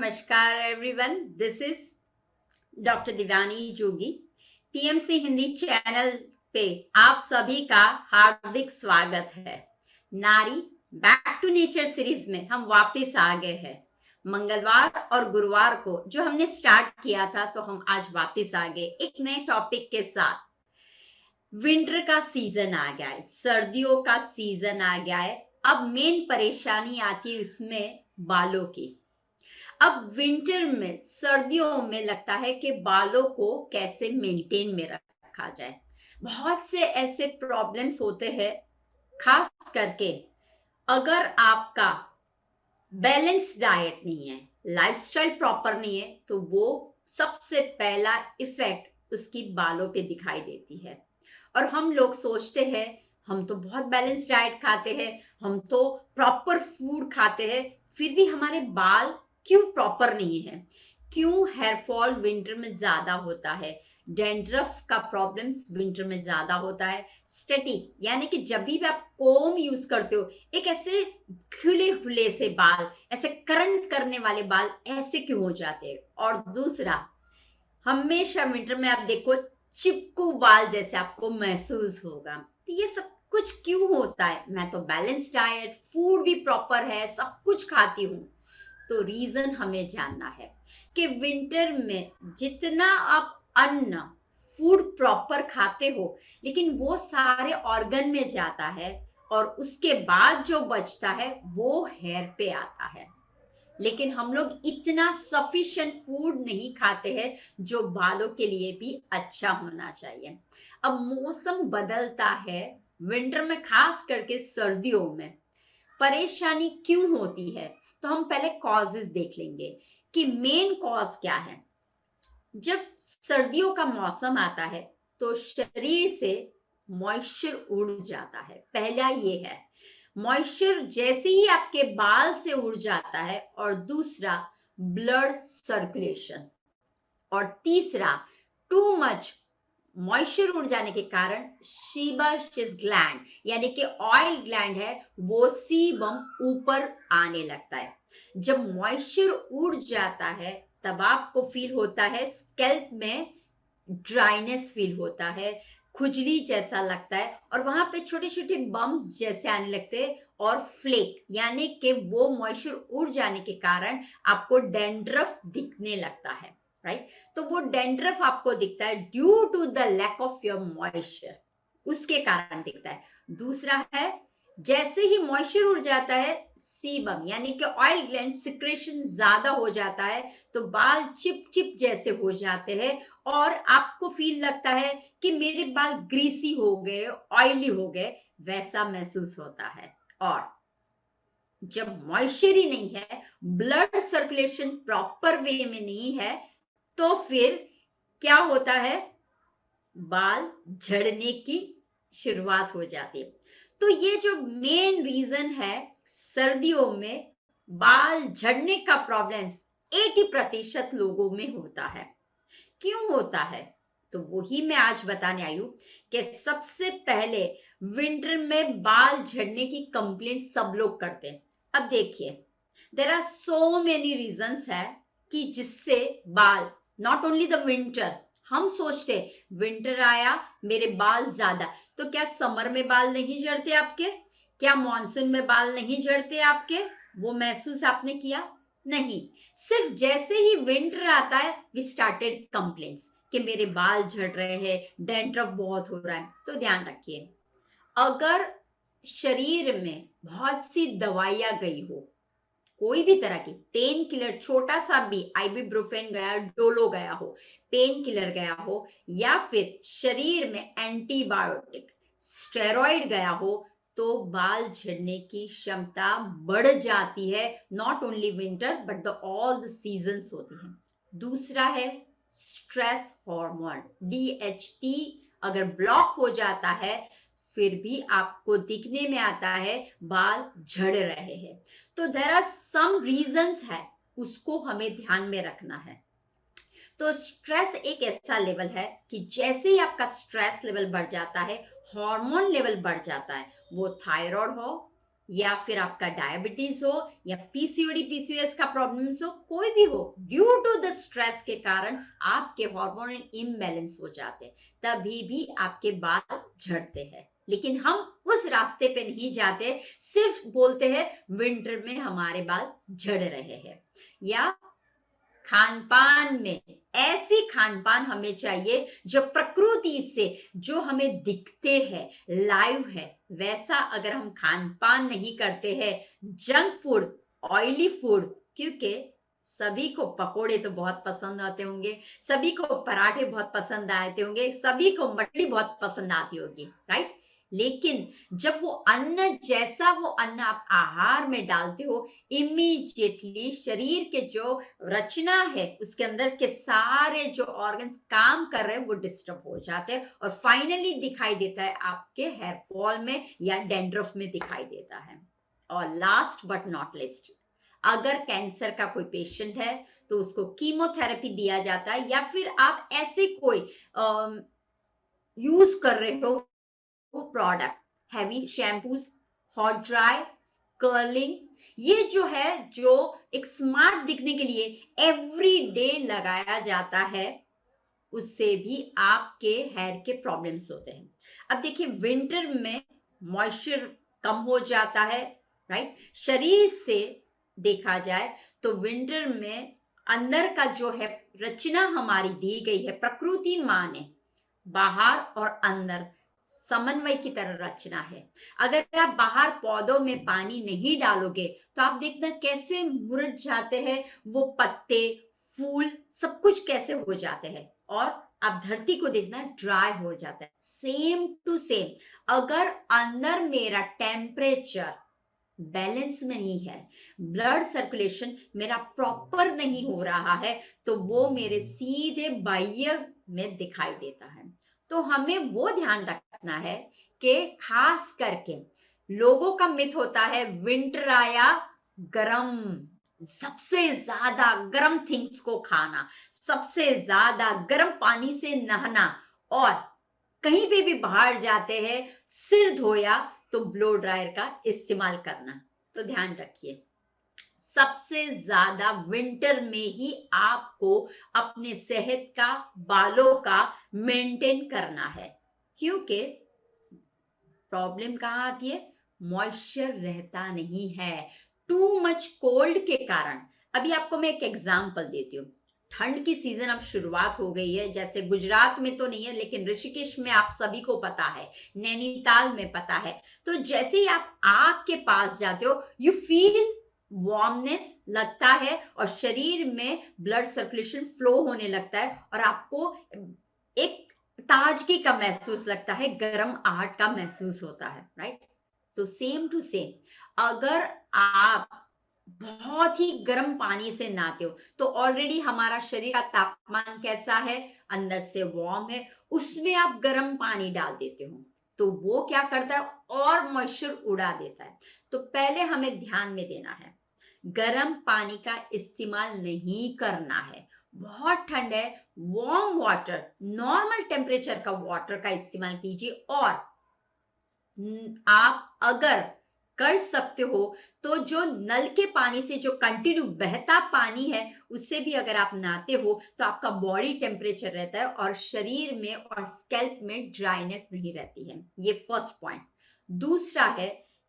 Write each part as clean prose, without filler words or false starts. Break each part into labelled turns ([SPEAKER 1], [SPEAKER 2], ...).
[SPEAKER 1] नमस्कार everyone, this is doctor Divyani Jogi. PMC Hindi channel पे आप सभी का हार्दिक स्वागत है। नारी बैक टू नेचर सीरीज में हम वापस आ गए हैं। मंगलवार और गुरुवार को जो हमने स्टार्ट किया था, तो हम आज वापस आ गए एक नए टॉपिक के साथ। विंटर का सीजन आ गया है, सर्दियों का सीजन आ गया है। अब मेन परेशानी आती है इसमें बालों की। अब विंटर में, सर्दियों में लगता है कि बालों को कैसे मेंटेन में रखा जाए। बहुत से ऐसे प्रॉब्लम्स होते हैं, खास करके अगर आपका बैलेंस डाइट नहीं है, लाइफस्टाइल प्रॉपर नहीं है, तो वो सबसे पहला इफेक्ट उसकी बालों पे दिखाई देती है। और हम लोग सोचते हैं हम तो बहुत बैलेंस डाइट खाते हैं, हम तो प्रॉपर फूड खाते हैं, फिर भी हमारे बाल क्यों प्रॉपर नहीं है? क्यों हेयर फॉल विंटर में ज्यादा होता है? डैंड्रफ का प्रॉब्लम्स विंटर में ज्यादा होता है। स्टैटिक यानी कि जब भी आप कोम यूज करते हो, एक ऐसे खुले खुले से बाल, ऐसे करंट करने वाले बाल ऐसे क्यों हो जाते हैं? और दूसरा, हमेशा विंटर में आप देखो चिपकू बाल जैसे आपको महसूस होगा। तो ये सब कुछ क्यों होता है? मैं तो बैलेंस डाइट, फूड भी प्रॉपर है, सब कुछ खाती हूँ। तो रीजन हमें जानना है कि विंटर में जितना आप अन्न, फूड प्रॉपर खाते हो, लेकिन वो सारे ऑर्गन में जाता है और उसके बाद जो बचता है वो हेयर पे आता है। लेकिन हम लोग इतना सफिशिएंट फूड नहीं खाते हैं जो बालों के लिए भी अच्छा होना चाहिए। अब मौसम बदलता है, विंटर में खास करके सर्दियों में परेशानी क्यों होती है? तो हम पहले कॉजेस देख लेंगे कि मेन कॉज क्या है। जब सर्दियों का मौसम आता है तो शरीर से मॉइस्चर उड़ जाता है। पहला ये है, मॉइस्चर जैसे ही आपके बाल से उड़ जाता है। और दूसरा, ब्लड सर्कुलेशन। और तीसरा, टू मच मॉइस्चर उड़ जाने के कारण सीबम ग्लैंड यानी कि ऑयल ग्लैंड है, वो सीबम ऊपर आने लगता है। जब मॉइस्चर उड़ जाता है तब आपको फील होता है स्कैल्प में ड्राइनेस फील होता है, खुजली जैसा लगता है, और वहां पे छोटे छोटे बम्स जैसे आने लगते हैं, और फ्लेक यानी कि वो मॉइस्चर उड़ जाने के कारण आपको डैंड्रफ दिखने लगता है। राइट? तो वो डैंड्रफ आपको दिखता है due to the lack of your moisture, उसके कारण दिखता है। दूसरा है, जैसे ही मॉइस्चर उड़ जाता है, सीबम यानी कि ऑयल ग्लैंड सिक्रेशन ज्यादा हो जाता है, तो बाल चिप चिप जैसे हो जाते हैं और आपको फील लगता है कि मेरे बाल ग्रीसी हो गए, ऑयली हो गए, वैसा महसूस होता है। और जब मॉइस्चर ही नहीं है, ब्लड सर्कुलेशन प्रॉपर वे में नहीं है, तो फिर क्या होता है? बाल झड़ने की शुरुआत हो जाती है। तो ये जो मेन रीजन है, सर्दियों में बाल झड़ने का प्रॉब्लम 80% लोगों में होता है। क्यों होता है? तो वही मैं आज बताने आई हूं कि सबसे पहले विंटर में बाल झड़ने की कंप्लेंट सब लोग करते हैं। अब देखिए, there are so many reasons है कि जिससे बाल, नॉट ओनली द विंटर, हम सोचते विंटर आया मेरे बाल ज्यादा, तो क्या समर में बाल नहीं झड़ते आपके? क्या मॉनसून में बाल नहीं झड़ते आपके? वो महसूस आपने किया? नहीं। सिर्फ जैसे ही विंटर आता है, वी स्टार्टेड कंप्लेंट्स कि मेरे बाल झड़ रहे हैं, डैंड्रफ बहुत हो रहा है। तो ध्यान रखिए, अगर शरीर में बहुत सी दवाइयां गई हो, कोई भी तरह की पेन किलर, छोटा सा भी आइबुप्रोफेन गया, डोलो गया हो, पेन किलर गया हो, या फिर शरीर में एंटीबायोटिक, स्टेरॉइड गया हो, तो बाल झड़ने की क्षमता बढ़ जाती है। Not only winter but the all the seasons होती हैं। दूसरा है स्ट्रेस हार्मोन, DHT अगर ब्लॉक हो जाता है, फिर भी आपको दिखने में आता है बाल झड़ रहे हैं। तो देयर आर सम रीजंस है, उसको हमें ध्यान में रखना है। तो स्ट्रेस एक ऐसा लेवल है कि जैसे ही आपका स्ट्रेस लेवल बढ़ जाता है, हार्मोन लेवल बढ़ जाता है, वो थायराइड हो या फिर आपका डायबिटीज हो या पीसीओडी पीसीओएस का प्रॉब्लम्स हो, कोई भी हो, ड्यू टू द स्ट्रेस के कारण आपके हार्मोनल इम्बैलेंस हो जाते हैं, तभी भी आपके बाल झड़ते हैं। लेकिन हम उस रास्ते पे नहीं जाते, सिर्फ बोलते हैं विंटर में हमारे बाल झड़ रहे हैं। या खान पान में ऐसी खान पान हमें चाहिए जो प्रकृति से जो हमें दिखते हैं, लाइव है, वैसा अगर हम खान पान नहीं करते हैं, जंक फूड, ऑयली फूड, क्योंकि सभी को पकोड़े तो बहुत पसंद आते होंगे, सभी को पराठे बहुत पसंद आते होंगे, सभी को मछली बहुत पसंद आती होगी, राइट। लेकिन जब वो अन्न जैसा वो अन्न आप आहार में डालते हो, इमीडिएटली शरीर के जो रचना है उसके अंदर के सारे जो ऑर्गन्स काम कर रहे हैं वो डिस्टर्ब हो जाते हैं, और फाइनली दिखाई देता है आपके हेयर फॉल में या डैंड्रफ में दिखाई देता है। और लास्ट बट नॉट लिस्ट, अगर कैंसर का कोई पेशेंट है तो उसको कीमोथेरेपी दिया जाता है, या फिर आप ऐसे कोई यूज कर रहे हो product, heavy shampoos, hot dry, curling, ये जो है जो एक स्मार्ट दिखने के लिए एवरी डे लगाया जाता है, उससे भी आपके हेयर के प्रॉब्लम्स होते हैं। अब देखिए विंटर में मॉइस्चर कम हो जाता है, राइट। शरीर से देखा जाए तो विंटर में अंदर का जो है रचना हमारी दी गई है, प्रकृति माँ ने बाहर और अंदर समन्वय की तरह रचना है। अगर आप बाहर पौधों में पानी नहीं डालोगे तो आप देखना कैसे मुरझ जाते हैं वो पत्ते, फूल, सब कुछ कैसे हो जाते हैं, और आप धरती को देखना ड्राई हो जाता है। सेम टू सेम, अगर अंदर मेरा टेम्परेचर बैलेंस में नहीं है, ब्लड सर्कुलेशन मेरा प्रॉपर नहीं हो रहा है, तो वो मेरे सीधे बाह्य में दिखाई देता है। तो हमें वो ध्यान रखना है कि खास करके लोगों का मिथ होता है विंटर आया गरम, सबसे ज्यादा गरम थिंग्स को खाना, सबसे ज्यादा गर्म पानी से नहाना, और कहीं पे भी बाहर जाते हैं सिर धोया तो ब्लो ड्रायर का इस्तेमाल करना। तो ध्यान रखिए, सबसे ज्यादा विंटर में ही आपको अपने सेहत का, बालों का मेंटेन करना है, क्योंकि प्रॉब्लम कहाँ आती है, मॉइस्चर रहता नहीं है टू मच कोल्ड के कारण। अभी आपको मैं एक एग्जांपल देती हूँ, ठंड की सीजन अब शुरुआत हो गई है, जैसे गुजरात में तो नहीं है लेकिन ऋषिकेश में आप सभी को पता है, नैनीताल में पता है। तो जैसे ही आप आग के पास जाते हो यू फील वार्मनेस लगता है, और शरीर में ब्लड सर्कुलेशन फ्लो होने लगता है, और आपको एक ताजगी का महसूस लगता है, गर्म आहट का महसूस होता है, राइट। तो सेम टू सेम, अगर आप बहुत ही गर्म पानी से नहाते हो तो ऑलरेडी हमारा शरीर का तापमान कैसा है, अंदर से वार्म है, उसमें आप गर्म पानी डाल देते हो तो वो क्या करता है, और मॉइस्चर उड़ा देता है। तो पहले हमें ध्यान में देना है, गर्म पानी का इस्तेमाल नहीं करना है। बहुत ठंड है, वार्म वाटर, नॉर्मल टेम्परेचर का वाटर का इस्तेमाल कीजिए, और आप अगर कर सकते हो तो जो नल के पानी से जो कंटिन्यू बहता पानी है उससे भी अगर आप नहाते हो तो आपका बॉडी टेम्परेचर रहता है, और शरीर में और स्कैल्प में ड्राइनेस नहीं रहती है। ये फर्स्ट पॉइंट। दूसरा है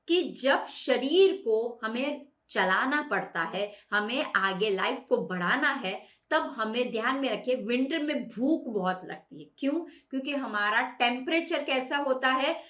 [SPEAKER 1] कि जब शरीर को हमें चलाना पड़ता है, हमें आगे लाइफ को बढ़ाना है, तब हमें ध्यान में रखिए विंटर में भूख बहुत लगती है। क्यों? क्योंकि हमारा टेम्परेचर कैसा होता है,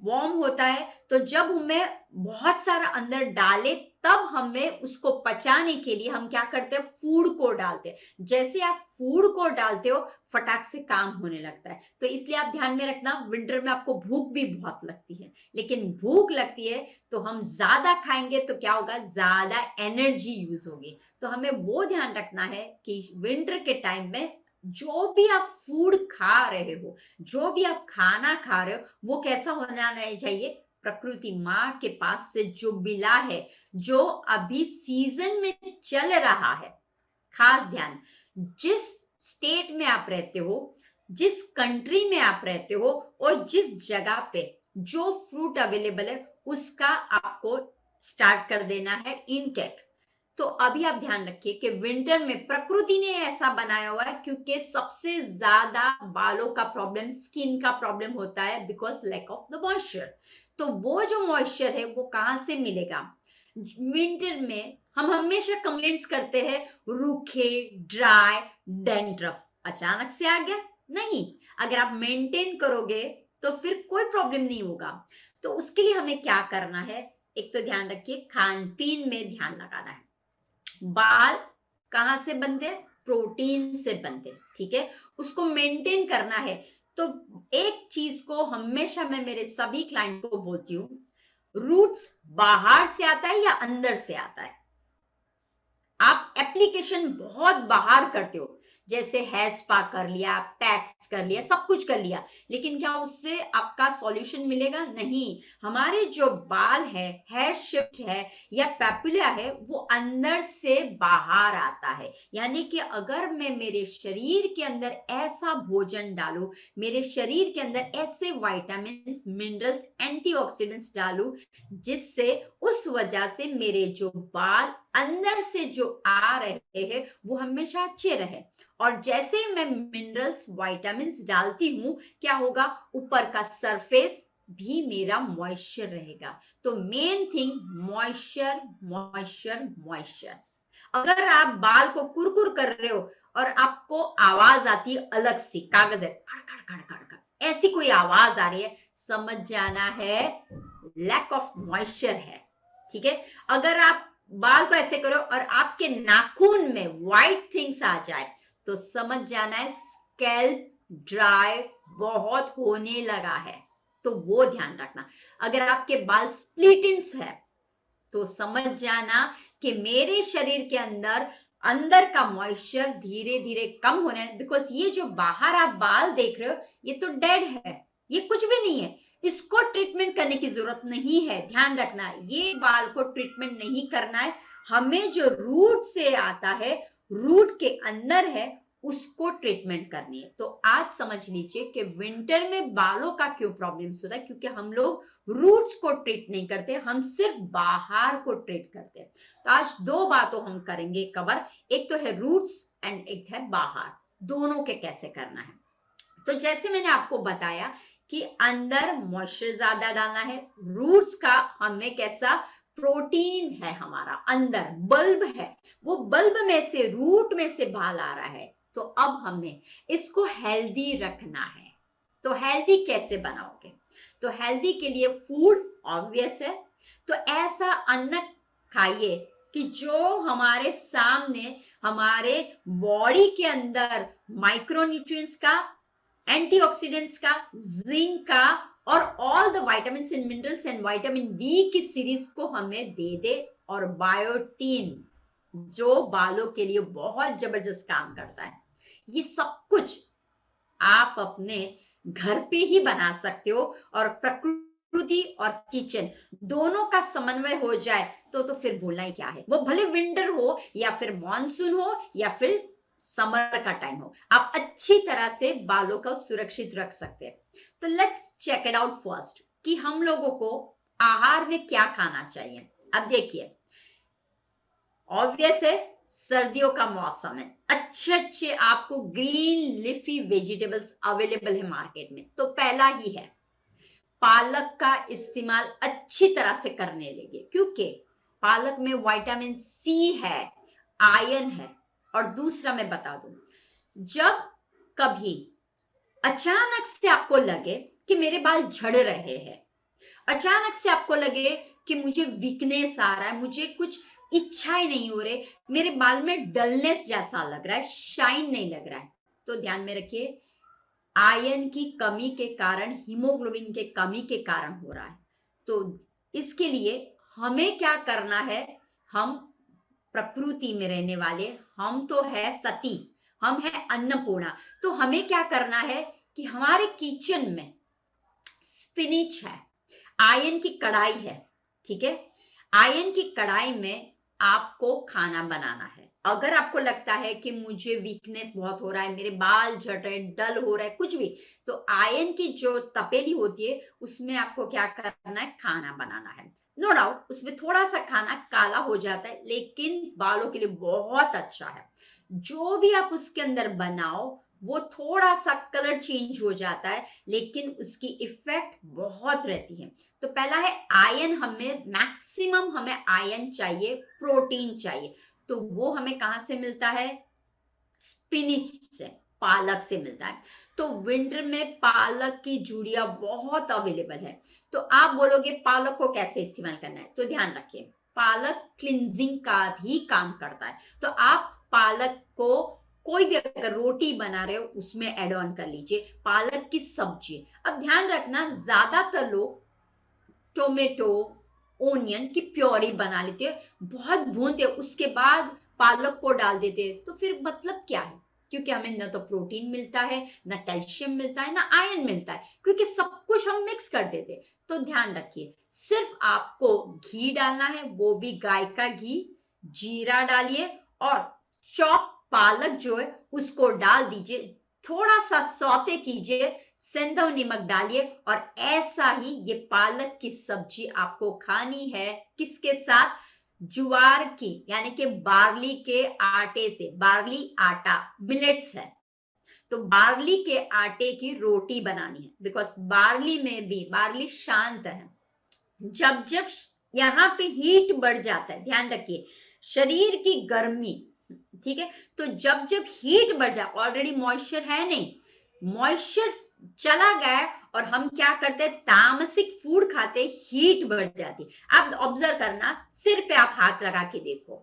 [SPEAKER 1] वार्म होता है। तो जब हमें बहुत सारा अंदर डाले तब हमें उसको पचाने के लिए हम क्या करते हैं, फूड को डालते हैं। जैसे आप फूड को डालते हो फटाक से काम होने लगता है। तो इसलिए आप ध्यान में रखना, विंटर में आपको भूख भी बहुत लगती है, लेकिन भूख लगती है तो हम ज्यादा खाएंगे तो क्या होगा, ज्यादा एनर्जी यूज होगी। तो हमें वो ध्यान रखना है कि विंटर के टाइम में जो भी आप फूड खा रहे हो, जो भी आप खाना खा रहे हो, वो कैसा होना नहीं चाहिए, प्रकृति माँ के पास से जो मिला है, जो अभी सीजन में चल रहा है। खास ध्यान, जिस स्टेट में आप रहते हो, जिस कंट्री में आप रहते हो, और जिस जगह पे जो फ्रूट अवेलेबल है उसका आपको स्टार्ट कर देना है इनटेक। तो अभी आप ध्यान रखिए कि विंटर में प्रकृति ने ऐसा बनाया हुआ है क्योंकि सबसे ज्यादा बालों का प्रॉब्लम, स्किन का प्रॉब्लम होता है because lack of the moisture. तो वो जो मॉइस्चर है वो कहां से मिलेगा? विंटर में हम हमेशा कंप्लेंट्स करते हैं रूखे, ड्राई, डैंड्रफ। अचानक से आ गया? नहीं, अगर आप मेंटेन करोगे तो फिर कोई प्रॉब्लम नहीं होगा। तो उसके लिए हमें क्या करना है? एक तो ध्यान रखिए, खान पीन में ध्यान लगाना है। बाल कहां से बनते हैं? प्रोटीन से बनते हैं, ठीक है, उसको मेंटेन करना है। तो एक चीज को हमेशा मैं मेरे सभी क्लाइंट को बोलती हूँ, रूट्स बाहर से आता है या अंदर से आता है? आप एप्लीकेशन बहुत बाहर करते हो, जैसे हेयर स्पा कर लिया, पैक्स कर लिया, सब कुछ कर लिया, लेकिन क्या उससे आपका सॉल्यूशन मिलेगा? नहीं। हमारे जो बाल है, हेयर शिफ्ट है या पैपुला है, वो अंदर से बाहर आता है। यानी कि अगर मैं मेरे शरीर के अंदर ऐसा भोजन डालूं, मेरे शरीर के अंदर ऐसे विटामिन, मिनरल्स, एंटीऑक्सीडेंट्स डालूं, जिससे उस वजह से मेरे जो बाल अंदर से जो आ रहे हैं वो हमेशा अच्छे रहे। और जैसे ही मैं मिनरल्स, विटामिन्स डालती हूं, क्या होगा? ऊपर का सरफेस भी मेरा मॉइस्चर रहेगा। तो main thing moisture, moisture, moisture. अगर आप बाल को कुरकुर कर रहे हो और आपको आवाज आती है अलग सी, कागज है खड़ खड़ खड़ खड़ खड़, ऐसी कोई आवाज आ रही है, समझ जाना है लैक ऑफ मॉइस्चर है, ठीक है। अगर आप बाल को ऐसे करो और आपके नाखून में व्हाइट थिंग्स आ जाए, तो समझ जाना है स्कैल्प ड्राई बहुत होने लगा है। तो वो ध्यान रखना। अगर आपके बाल स्प्लिट एंड्स है, तो समझ जाना कि मेरे शरीर के अंदर अंदर का मॉइस्चर धीरे धीरे कम होना है। बिकॉज ये जो बाहर आप बाल देख रहे हो, ये तो डेड है, ये कुछ भी नहीं है, इसको ट्रीटमेंट करने की जरूरत नहीं है। ध्यान रखना, ये बाल को ट्रीटमेंट नहीं करना है। हमें जो रूट से आता है, रूट के अंदर है, उसको ट्रीटमेंट करनी है। तो आज समझ लीजिए कि विंटर में बालों का क्यों प्रॉब्लम्स होता है, क्योंकि हम लोग रूट्स को ट्रीट नहीं करते, हम सिर्फ बाहर को ट्रीट करते हैं। तो आज दो बातों हम करेंगे कवर, एक तो है रूट्स एंड एक है बाहर, दोनों के कैसे करना है। तो जैसे मैंने आपको बताया कि अंदर मॉइस्चर ज्यादा डालना है, रूट्स का हमें कैसा प्रोटीन है, हमारा अंदर बल्ब है, वो बल्ब में से, रूट में से बाल आ रहा है। तो अब हमें इसको हेल्दी रखना है। तो हेल्दी कैसे बनाओगे? तो हेल्दी के लिए फूड ऑब्वियस है। तो ऐसा अन्न खाइए कि जो हमारे सामने, हमारे बॉडी के अंदर माइक्रोन्यूट्रिएंट्स का, एंटीऑक्सीडेंट्स का, जिंक का और all the vitamin and minerals and vitamin B की सीरीज को हमें दे दे। और बायोटीन जो बालों के लिए बहुत जबरदस्त काम करता है, ये सब कुछ आप अपने घर पे ही बना सकते हो। और प्रकृति और किचन दोनों का समन्वय हो जाए तो फिर बोलना ही क्या है। वो भले विंटर हो या फिर मॉनसून हो या फिर समर का टाइम हो, आप अच्छी तरह से बालों को सुरक्षित रख सकते हैं। तो let's check it out first कि हम लोगों को आहार में क्या खाना चाहिए। अब देखिए, ऑब्वियस है सर्दियों का मौसम है, अच्छे अच्छे आपको ग्रीन लीफी वेजिटेबल्स अवेलेबल है मार्केट में। तो पहला ही है पालक का इस्तेमाल अच्छी तरह से करने लगे, क्योंकि पालक में विटामिन सी है, आयरन है। और दूसरा मैं बता दूं, जब कभी अचानक से आपको लगे कि मेरे बाल झड़ रहे हैं, अचानक से आपको लगे कि मुझे वीकनेस आ रहा है, मुझे कुछ इच्छा ही नहीं हो रही, मेरे बाल में डलनेस जैसा लग रहा है, शाइन नहीं लग रहा है, तो ध्यान में रखिए आयरन की कमी के कारण, हीमोग्लोबिन के कमी के कारण हो रहा है। तो इसके लिए हमें क्या करना है? हम प्रकृति में रहने वाले, हम तो है सती, हम है अन्नपूर्णा। तो हमें क्या करना है कि हमारे किचन में स्पिनिच है, आयरन की कढ़ाई है, ठीक है, आयरन की कढ़ाई में आपको खाना बनाना है। अगर आपको लगता है कि मुझे वीकनेस बहुत हो रहा है, मेरे बाल झड़ रहे, डल हो रहा है, कुछ भी, तो आयरन की जो तपेली होती है उसमें आपको क्या करना है? खाना बनाना है। नो डाउट उसमें थोड़ा सा खाना काला हो जाता है, लेकिन बालों के लिए बहुत अच्छा है। जो भी आप उसके अंदर बनाओ वो थोड़ा सा कलर चेंज हो जाता है, लेकिन उसकी इफेक्ट बहुत रहती है। तो पहला है आयरन, हमें मैक्सिमम हमें आयरन चाहिए, प्रोटीन चाहिए। तो वो हमें कहां से मिलता है? स्पिनिच से, पालक से मिलता है। तो विंटर में पालक की जूड़ियां बहुत अवेलेबल है। तो आप बोलोगे पालक को कैसे इस्तेमाल करना है, तो ध्यान रखिए पालक क्लिंजिंग का भी काम करता है। तो आप पालक को कोई भी अगर रोटी बना रहे हो उसमें ऐड ऑन कर लीजिए, पालक की सब्जी। अब ध्यान रखना ज्यादातर लोग टोमेटो ओनियन की प्योरी बना लेते हैं, बहुत भूनते हैं, उसके बाद पालक को डाल देते हैं। तो फिर मतलब क्या है? क्योंकि हमें न तो प्रोटीन मिलता है, ना कैल्शियम मिलता है, ना आयरन मिलता है, क्योंकि सब कुछ हम मिक्स कर देते हैं। तो ध्यान रखिए सिर्फ आपको घी डालना है, वो भी गाय का घी। जीरा डालिए और चॉप पालक जो है उसको डाल दीजिए, थोड़ा सा सौते कीजिए, सेंधा नमक डालिए, और ऐसा ही ये पालक की सब्जी आपको खानी है। किसके साथ? ज्वार की, यानी कि बार्ली के आटे से। बार्ली आटा मिलेट्स है, तो बार्ली के आटे की रोटी बनानी है, बिकॉज बार्ली में भी बार्ली शांत है। जब जब यहाँ पे हीट बढ़ जाता है, ध्यान रखिए शरीर की गर्मी, ठीक है, तो जब जब हीट बढ़ जाए, ऑलरेडी मॉइस्चर है नहीं, मॉइस्चर चला गया है, और हम क्या करते हैं तामसिक फूड खाते, हीट बढ़ जाती। आप ऑब्जर्व करना, सिर पे आप हाथ लगा के देखो,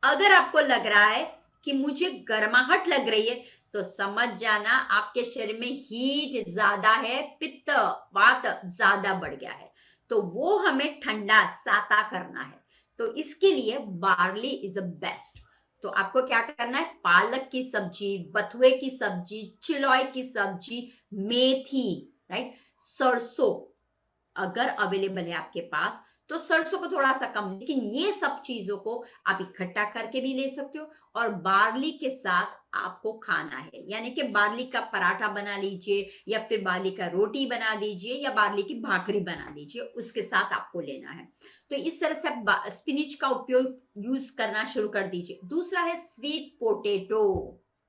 [SPEAKER 1] अगर आपको लग रहा है कि मुझे गर्माहट लग रही है, तो समझ जाना आपके शरीर में हीट ज्यादा है, पित्त वात ज्यादा बढ़ गया है। तो वो हमें ठंडा साता करना है। तो इसके लिए बार्ली इज अ बेस्ट। तो आपको क्या करना है? पालक की सब्जी, बथुए की सब्जी, चिलौई की सब्जी, मेथी, राइट, सरसों अगर अवेलेबल है आपके पास तो सरसों को थोड़ा सा कम, लेकिन ये सब चीजों को आप इकट्ठा करके भी ले सकते हो, और बार्ली के साथ आपको खाना है, यानी कि बार्ली का पराठा बना लीजिए, या फिर बार्ली का रोटी बना दीजिए, या बार्ली की भाकरी बना लीजिए, उसके साथ आपको लेना है। तो इस तरह से आप स्पिनिच का उपयोग यूज करना शुरू कर दीजिए। दूसरा है स्वीट पोटेटो,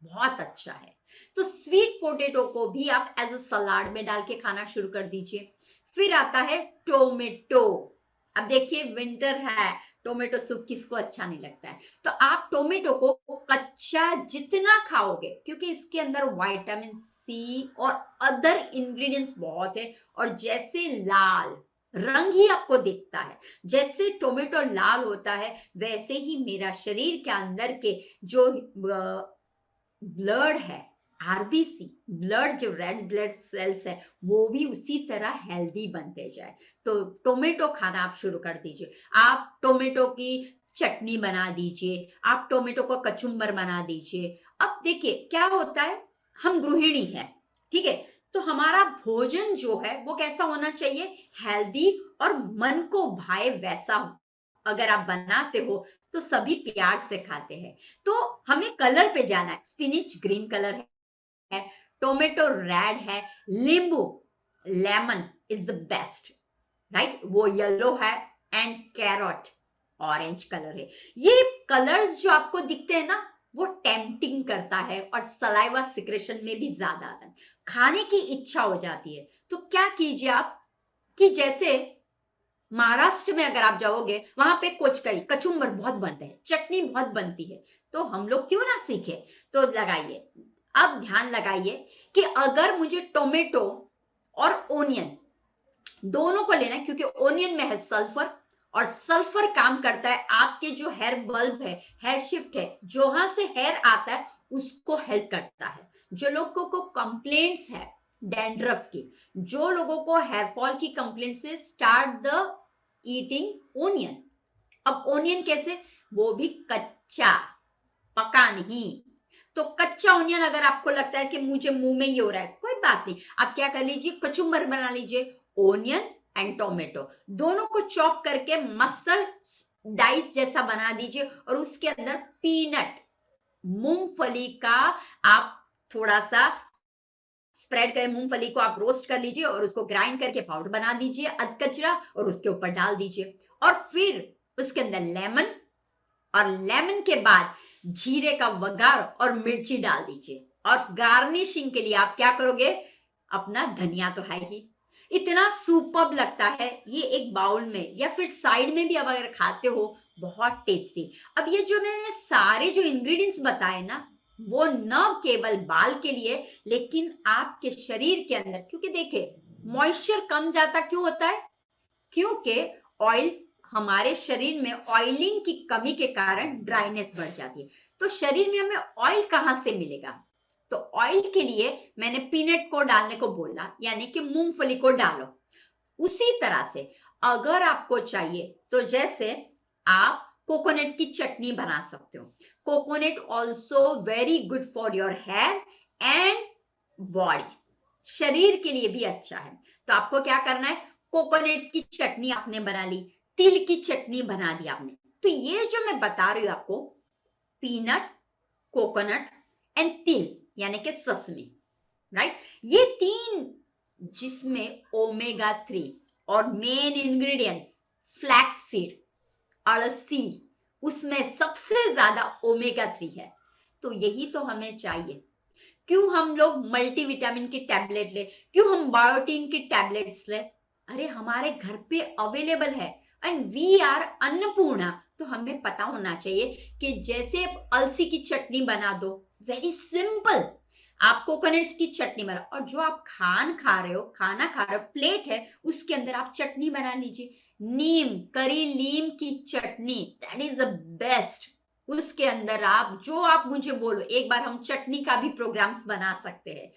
[SPEAKER 1] बहुत अच्छा है। तो स्वीट पोटेटो को भी आप एज अ सलाद में डाल के खाना शुरू कर दीजिए। फिर आता है टोमेटो। अब देखिए विंटर है, टोमेटो सूप किसको अच्छा नहीं लगता है? तो आप टोमेटो को कच्चा जितना खाओगे, क्योंकि इसके अंदर विटामिन सी और अदर इंग्रेडिएंट्स बहुत है, और जैसे लाल रंग ही आपको दिखता है, जैसे टोमेटो लाल होता है, वैसे ही मेरा शरीर के अंदर के जो ब्लड है, आरबीसी ब्लड, जो रेड ब्लड सेल्स है, वो भी उसी तरह हेल्दी बनते जाए। तो टोमेटो खाना आप शुरू कर दीजिए। आप टोमेटो की चटनी बना दीजिए, आप टोमेटो को कचुम्बर बना दीजिए। अब देखिए क्या होता है, हम गृहिणी है, ठीक है, तो हमारा भोजन जो है वो कैसा होना चाहिए? हेल्दी, और मन को भाए वैसा हो। अगर आप बनाते हो तो सभी प्यार से खाते हैं। तो हमें कलर पे जाना है, स्पिनिच ग्रीन कलर है, टोमेटो रेड है, नींबू lemon is the best, right, वो येलो है, एंड कैरोट ऑरेंज कलर है। ये कलर्स जो आपको दिखते हैं ना, वो टेम्पटिंग करता है, और सलाइवा सिक्रेशन में भी ज्यादा आता है, खाने की इच्छा हो जाती है। तो क्या कीजिए आप, कि जैसे महाराष्ट्र में अगर आप जाओगे, वहां पे कोचकई कचुम्बर बहुत बनते हैं, चटनी बहुत बनती है, तो हम लोग क्यों ना सीखे? तो लगाइए। अब ध्यान लगाइए कि अगर मुझे टोमेटो और ओनियन दोनों को लेना है, क्योंकि ओनियन में है सल्फर, और सल्फर काम करता है आपके जो हेयर बल्ब है, हेयर शिफ्ट है, जहां से हेयर आता है उसको हेल्प करता है। जो लोगों को कंप्लेंट्स है डैंड्रफ की, जो लोगों को हेयर फॉल की कंप्लेंट से, स्टार्ट द ईटिंग ओनियन। अब ओनियन कैसे? वो भी कच्चा, पका नहीं। तो कच्चा ओनियन अगर आपको लगता है कि मुझे मुंह में ही हो रहा है, कोई बात नहीं, आप क्या कर लीजिए, कचुम्बर बना लीजिए, ओनियन एंड टोमेटो दोनों को चॉप करके मसल डाइस जैसा बना दीजिए, और उसके अंदर पीनट, मूंगफली का आप थोड़ा सा स्प्रेड करें, मूंगफली को आप रोस्ट कर लीजिए और उसको ग्राइंड करके पाउडर बना दीजिए अधकचरा और उसके ऊपर डाल दीजिए, और फिर उसके अंदर लेमन, और लेमन के बाद जीरे का वगार और मिर्ची डाल दीजिए, और गार्निशिंग के लिए आप क्या करोगे, अपना धनिया तो है ही, इतना सुपर्ब लगता है ये एक बाउल में या फिर साइड में भी अब अगर खाते हो, बहुत टेस्टी। अब ये जो मैंने सारे जो इंग्रेडिएंट्स बताए ना, वो न केवल बाल के लिए लेकिन आपके शरीर के अंदर, क्योंकि देखिए मॉइस्चर कम जाता क्यों होता है, क्योंकि ऑयल, हमारे शरीर में ऑयलिंग की कमी के कारण ड्राइनेस बढ़ जाती है, तो शरीर में हमें ऑयल कहां से मिलेगा, तो ऑयल के लिए मैंने पीनट को डालने को बोला, यानी कि मूंगफली को डालो। उसी तरह से अगर आपको चाहिए तो जैसे आप कोकोनट की चटनी बना सकते हो, coconut also very good for your hair and body, शरीर के लिए भी अच्छा है। तो आपको क्या करना है, कोकोनट की चटनी आपने बना ली, तिल की चटनी बना दी आपने, तो ये जो मैं बता रही हूं आपको, पीनट, कोकोनट एंड तिल यानी कि ससमी, राइट, ये तीन, जिसमें ओमेगा 3 और मेन इंग्रेडिएंट्स फ्लैक्स सीड, अलसी, उसमें सबसे ज्यादा ओमेगा 3 है, तो यही तो हमें चाहिए। क्यों हम लोग मल्टीविटामिन की टैबलेट ले, क्यों हम बायोटीन की टैबलेट्स ले, अरे हमारे घर पे अवेलेबल है, एंड वी आर अन्नपूर्णा, तो हमें पता होना चाहिए कि जैसे अलसी की चटनी बना दो, वेरी सिंपल, आप कोकोनट की चटनी बना, और जो आप खाना खा रहे हो प्लेट है, उसके अंदर आप चटनी बना लीजिए, नीम, करी लीम की चटनी, दैट इज द बेस्ट, उसके अंदर आप जो आप मुझे बोलो, एक बार हम चटनी का भी प्रोग्राम्स बना सकते हैं,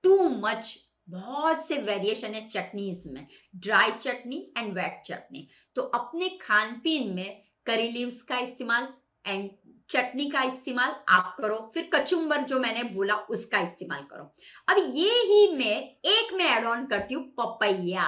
[SPEAKER 1] टू मच, बहुत से वेरिएशन है चटनीज में, ड्राई चटनी एंड वेट चटनी, तो अपने खान पीन में करी लीव्स का इस्तेमाल एंड चटनी का इस्तेमाल आप करो, फिर कचुम्बर जो मैंने बोला उसका इस्तेमाल करो। अब ये ही मैं ऐड ऑन करती हूँ papaya,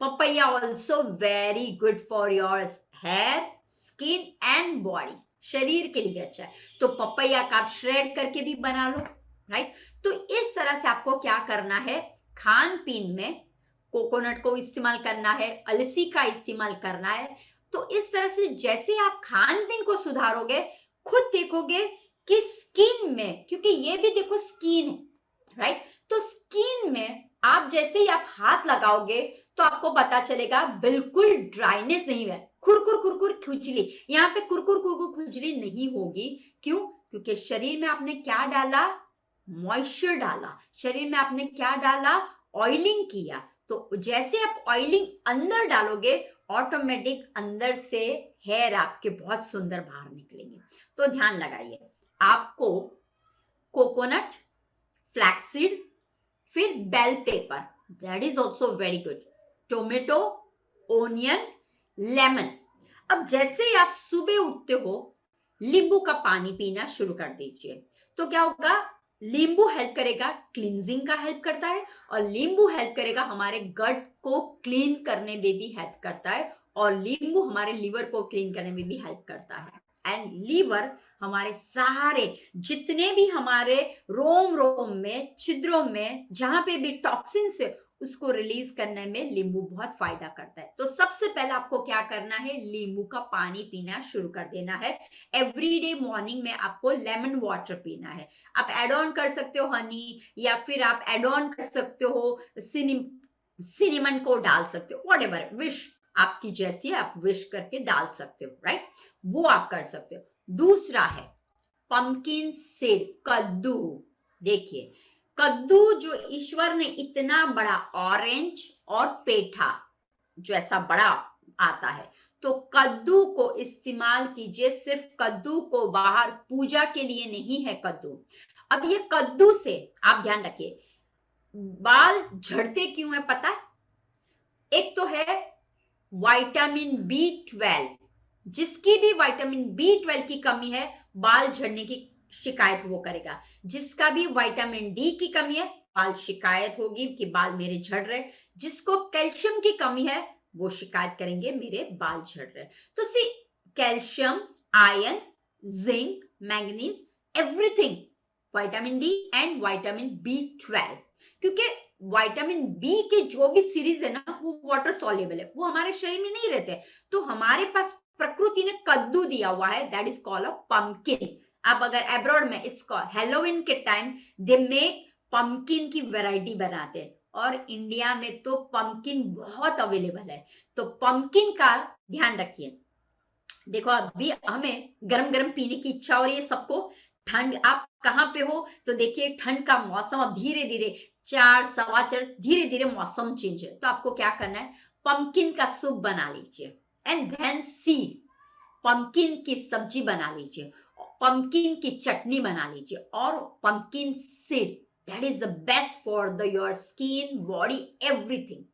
[SPEAKER 1] papaya also very good for your hair, skin and body, शरीर के लिए अच्छा है, तो पपैया का आप श्रेड करके भी बना लो, राइट। तो इस तरह से आपको क्या करना है, खान पीन में कोकोनट को इस्तेमाल करना है, अलसी का इस्तेमाल करना है, तो इस तरह से जैसे आप खान पीन को सुधारोगे, खुद देखोगे कि स्किन में, क्योंकि ये भी देखो स्किन है, राइट, तो स्किन में आप जैसे ही आप हाथ लगाओगे तो आपको पता चलेगा बिल्कुल ड्राइनेस नहीं है, खुरखुर खुजली, यहाँ पे खुरखुर खुजली नहीं होगी, क्यों, क्योंकि शरीर में आपने क्या डाला, मॉइस्चर डाला, शरीर में आपने क्या डाला, ऑयलिंग किया, तो जैसे आप ऑयलिंग अंदर डालोगे, ऑटोमेटिक अंदर से हेयर आपके बहुत सुंदर बाहर निकलेंगे। तो ध्यान लगाइए, आपको कोकोनट, फ्लैक्सीड, फिर bell pepper, that is also very good, tomato, onion, lemon. अब जैसे ही आप सुबह उठते हो, नींबू का पानी पीना शुरू कर दीजिए, तो क्या होगा, नींबू हेल्प करेगा, क्लींजिंग का हेल्प करता है, और नींबू हेल्प करेगा हमारे गट को क्लीन करने में भी हेल्प करता है, और नींबू हमारे लीवर को क्लीन करने में भी हेल्प करता है, एंड लीवर हमारे सारे जितने भी हमारे रोम रोम में, छिद्रों में, जहां पे भी टॉक्सिन्स है, उसको रिलीज करने में नींबू बहुत फायदा करता है। तो सबसे पहले आपको क्या करना है, नींबू का पानी पीना शुरू कर देना है, एवरीडे मॉर्निंग में आपको लेमन वाटर पीना है, आप एड ऑन कर सकते हो हनी, या फिर आप एड ऑन कर सकते हो सिनेमन को डाल सकते हो, वॉट एवर विश आपकी जैसी है, आप विश करके डाल सकते हो, राइट, वो आप कर सकते हो। दूसरा है पंपकिन सीड, कद्दू, देखिए कद्दू जो ईश्वर ने इतना बड़ा ऑरेंज और पेठा जो ऐसा बड़ा आता है, तो कद्दू को इस्तेमाल कीजिए, सिर्फ कद्दू को बाहर पूजा के लिए नहीं है कद्दू। अब ये कद्दू से आप ध्यान रखिए, बाल झड़ते क्यों है पता है, एक तो है विटामिन B12, जिसकी भी विटामिन B12 की कमी है, बाल झड़ने की शिकायत वो करेगा, जिसका भी विटामिन D की कमी है, बाल शिकायत होगी कि बाल मेरे झड़ रहे, जिसको कैल्शियम की कमी है, वो शिकायत करेंगे मेरे बाल झड़ रहे। तो see, calcium, iron, zinc, manganese, everything vitamin D and vitamin B12, क्योंकि विटामिन बी के जो भी सीरीज है ना वो वाटर सॉल्युबल है, वो हमारे शरीर में नहीं रहते। तो हमारे पास प्रकृति ने कद्दू दिया हुआ है, that is called a pumpkin. अब अगर अब्रॉड में इट्स कॉल्ड हेलोवीन के टाइम दे मेक पंपकिन की वैरायटी बनाते हैं, और इंडिया में तो पंपकिन बहुत अवेलेबल है। तो पंपकिन का ध्यान रखिए। देखो अभी हमें गरम गरम पीने की इच्छा हो रही है सबको, ठंड, आप कहाँ पे हो तो देखिए ठंड का मौसम अब धीरे धीरे 4 सवा 4 धीरे धीरे मौसम चेंज है, तो आपको क्या करना है, पंपकिन का सूप बना लीजिए, एंड देन सी पंपकिन की सब्जी बना लीजिए, पंपकिन की चटनी बना लीजिए, और pumpkin seed, that is the best for the your skin, body, everything.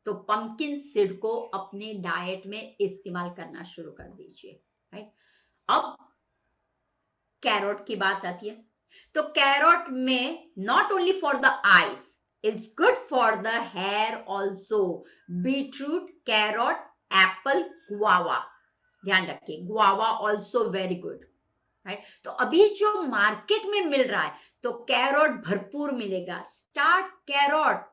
[SPEAKER 1] तो पंपकिन सीड को अपने डाइट में इस्तेमाल करना शुरू कर दीजिए, राइट। अब कैरोट की बात आती है, तो कैरोट में not only for the eyes, it's good for the hair also. Beetroot, carrot, apple, guava, ध्यान रखिए, guava also very good, right. तो अभी जो मार्केट में मिल रहा है तो कैरोट भरपूर मिलेगा, start carrot,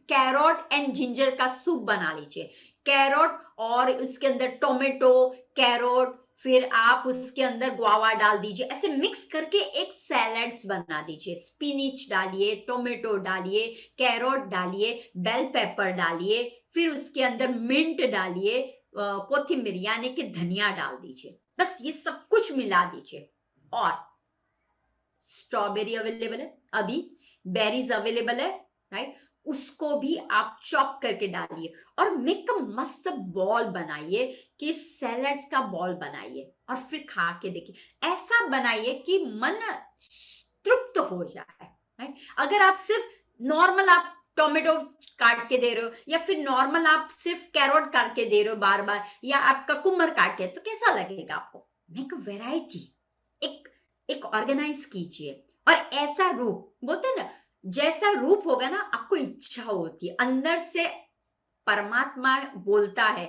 [SPEAKER 1] carrot and ginger का सूप बना लीजिए। कैरोट और उसके अंदर टोमेटो, कैरोट, फिर आप उसके अंदर गुआवा डाल दीजिए, ऐसे मिक्स करके एक सैलड्स बना दीजिए। स्पिनिच डालिए, टोमेटो डालिए, कैरोट डालिए, बेल पेपर डालिए, फिर उसके अंदर मिंट डालिए, कोथिंबीर यानी कि धनिया डाल दीजिए, बस ये सब कुछ मिला दीजिए। और स्ट्रॉबेरी अवेलेबल है, अभी बेरीज अवेलेबल है, राइट, उसको भी आप चॉप करके डालिए और मेक अ मस्त बॉल बनाइए, कि सैलड्स का बॉल बनाइए और फिर खा के देखिए। ऐसा बनाइए कि मन तृप्त हो जाए, राइट। अगर आप सिर्फ नॉर्मल आप टोमेटो काट के दे रहे हो, या फिर नॉर्मल आप सिर्फ कैरोट काट के दे रहे हो बार बार, या आप ककुम्बर काट के, तो कैसा लगेगा आपको? मेक अ वैरायटी, एक ऑर्गेनाइज कीजिए। और ऐसा रूप बोलते हैं ना, जैसा रूप होगा ना आपको इच्छा होती है, अंदर से परमात्मा बोलता है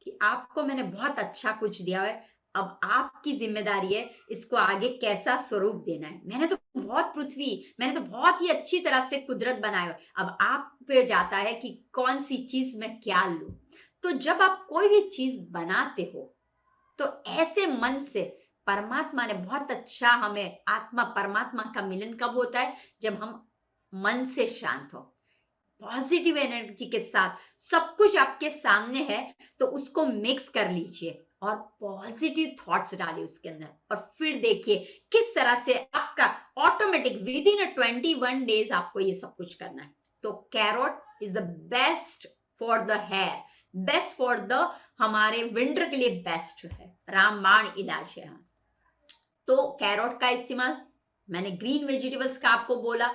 [SPEAKER 1] कि आपको मैंने बहुत अच्छा कुछ दिया है, अब आपकी जिम्मेदारी है इसको आगे कैसा स्वरूप देना है। मैंने तो बहुत पृथ्वी, मैंने तो बहुत ही अच्छी तरह से कुदरत बनाया है, अब आप पे जाता है कि कौन सी चीज मैं क्या लूं। तो जब आप कोई भी चीज बनाते हो तो ऐसे मन से, परमात्मा ने बहुत अच्छा, हमें आत्मा परमात्मा का मिलन कब होता है? जब हम मन से शांत हो, पॉजिटिव एनर्जी के साथ, सब कुछ आपके सामने है तो उसको मिक्स कर लीजिए और पॉजिटिव थॉट्स डालिए उसके अंदर, और फिर देखिए किस तरह से आपका ऑटोमेटिक विद इन 21 डेज आपको ये सब कुछ करना है। तो carrot is the best for the hair, best for the, हमारे विंटर के लिए बेस्ट है, रामबाण इलाज है। तो कैरोट का इस्तेमाल, मैंने ग्रीन वेजिटेबल्स का आपको बोला,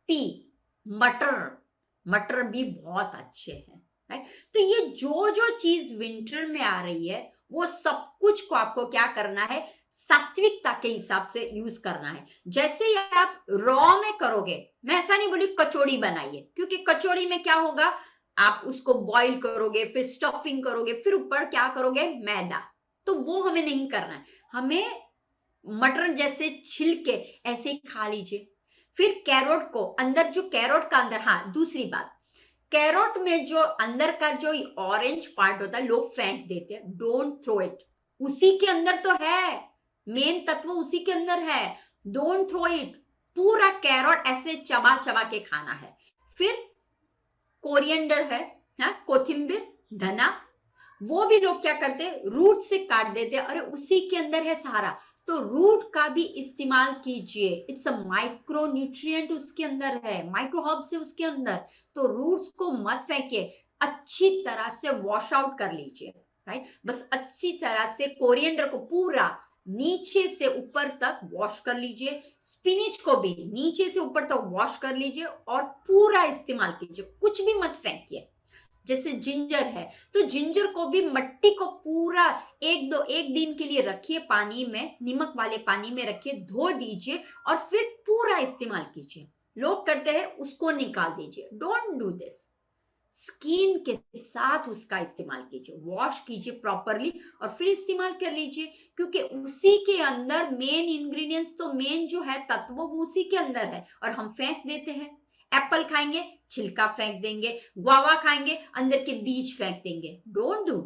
[SPEAKER 1] पी, मटर, मटर भी बहुत अच्छे हैं, राइट। तो ये जो जो चीज विंटर में आ रही है वो सब कुछ को आपको क्या करना है, सात्विकता के हिसाब से यूज करना है। जैसे ही आप रॉ में करोगे, मैं ऐसा नहीं बोली कचौड़ी बनाइए, क्योंकि कचौड़ी में क्या होगा, आप उसको बॉईल करोगे, फिर स्टफिंग करोगे, फिर ऊपर क्या करोगे, मैदा, तो वो हमें नहीं करना है। हमें मटर जैसे छिलके ऐसे ही खा लीजिए। फिर कैरोट को अंदर, जो कैरोट का अंदर, हाँ दूसरी बात, कैरोट में जो अंदर का जो ऑरेंज पार्ट होता है लोग फेंक देते हैं, डोंट थ्रो इट, उसी के अंदर तो है, मेन तत्व उसी के अंदर है, डोंट थ्रो इट। पूरा कैरोट ऐसे चबा चबा के खाना है। फिर कोरिएंडर है, कोथिंबीर, धना, वो भी लोग क्या करते हैं, रूट से काट देते हैं, अरे उसी के अंदर है सारा, तो रूट का भी इस्तेमाल कीजिए, इट्स अ माइक्रो न्यूट्रिएंट उसके अंदर है, माइक्रो हर्ब्स है उसके अंदर, तो रूट्स को मत फेंकिए, अच्छी तरह से वॉश आउट कर लीजिए, राइट। बस अच्छी तरह से कोरिएंडर को पूरा नीचे से ऊपर तक वॉश कर लीजिए, स्पिनिच को भी नीचे से ऊपर तक वॉश कर लीजिए और पूरा इस्तेमाल कीजिए, कुछ भी मत फेंकिए। जैसे जिंजर है तो जिंजर को भी मट्टी को पूरा एक दिन के लिए रखिए, पानी में, नमक वाले पानी में रखिए, धो दीजिए और फिर पूरा इस्तेमाल कीजिए। लोग करते हैं उसको निकाल दीजिए, डोंट डू दिस। स्किन के साथ उसका इस्तेमाल कीजिए, वॉश कीजिए प्रॉपरली और फिर इस्तेमाल कर लीजिए, क्योंकि उसी के अंदर मेन इंग्रेडिएंट्स, तो मेन जो है तत्व वो उसी के अंदर है और हम फेंक देते हैं। एप्पल खाएंगे छिलका फेंक देंगे, गुआवा खाएंगे अंदर के बीज फेंक देंगे, डोंट डू।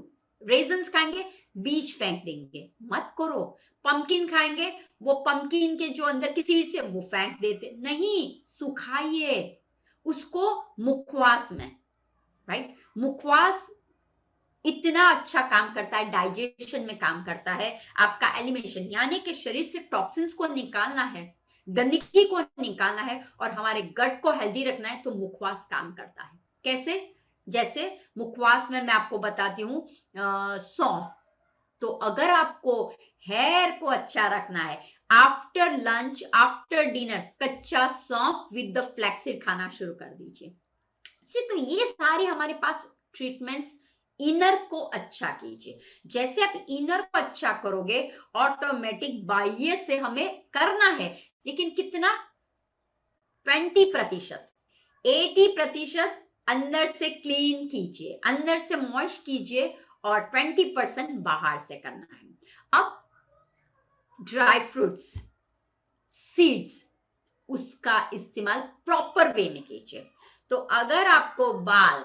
[SPEAKER 1] रेजन्स खाएंगे बीज फेंक देंगे, मत करो। पंपकिन खाएंगे, वो पंपकिन के जो अंदर की सीड्स है वो फेंक देते नहीं, सुखाइए उसको मुखवास में, राइट। मुखवास इतना अच्छा काम करता है, डाइजेशन में काम करता है, आपका एलिमिनेशन यानी कि शरीर से टॉक्सिन्स को निकालना है, गंदगी को निकालना है और हमारे गट को हेल्दी रखना है, तो मुखवास काम करता है। कैसे? जैसे मुखवास में मैं आपको बताती हूँ सौंफ। तो अगर आपको हेयर को अच्छा रखना है, आफ्टर लंच आफ्टर डिनर कच्चा सौंफ विद द फ्लैक्सीड खाना शुरू कर दीजिए। तो ये सारे हमारे पास ट्रीटमेंट्स, इनर को अच्छा कीजिए। जैसे आप इनर को अच्छा करोगे, ऑटोमेटिक बाह्य से हमें करना है, लेकिन कितना? 20%, 80% अंदर से क्लीन कीजिए, अंदर से मॉइस्ट कीजिए और 20% बाहर से करना है। अब ड्राई फ्रूट्स, सीड्स, उसका इस्तेमाल प्रॉपर वे में कीजिए। तो अगर आपको बाल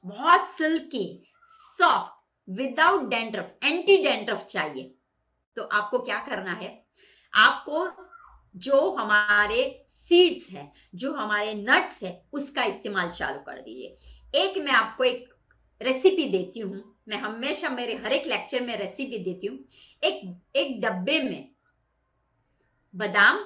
[SPEAKER 1] बहुत silky, soft, without dandruff, anti dandruff चाहिए, तो आपको क्या करना है? आपको जो हमारे सीड्स है, जो हमारे नट्स है, उसका इस्तेमाल चालू कर दीजिए। एक मैं आपको एक रेसिपी देती हूँ, मैं हमेशा मेरे हर एक लेक्चर में रेसिपी देती हूँ। एक डब्बे में बादाम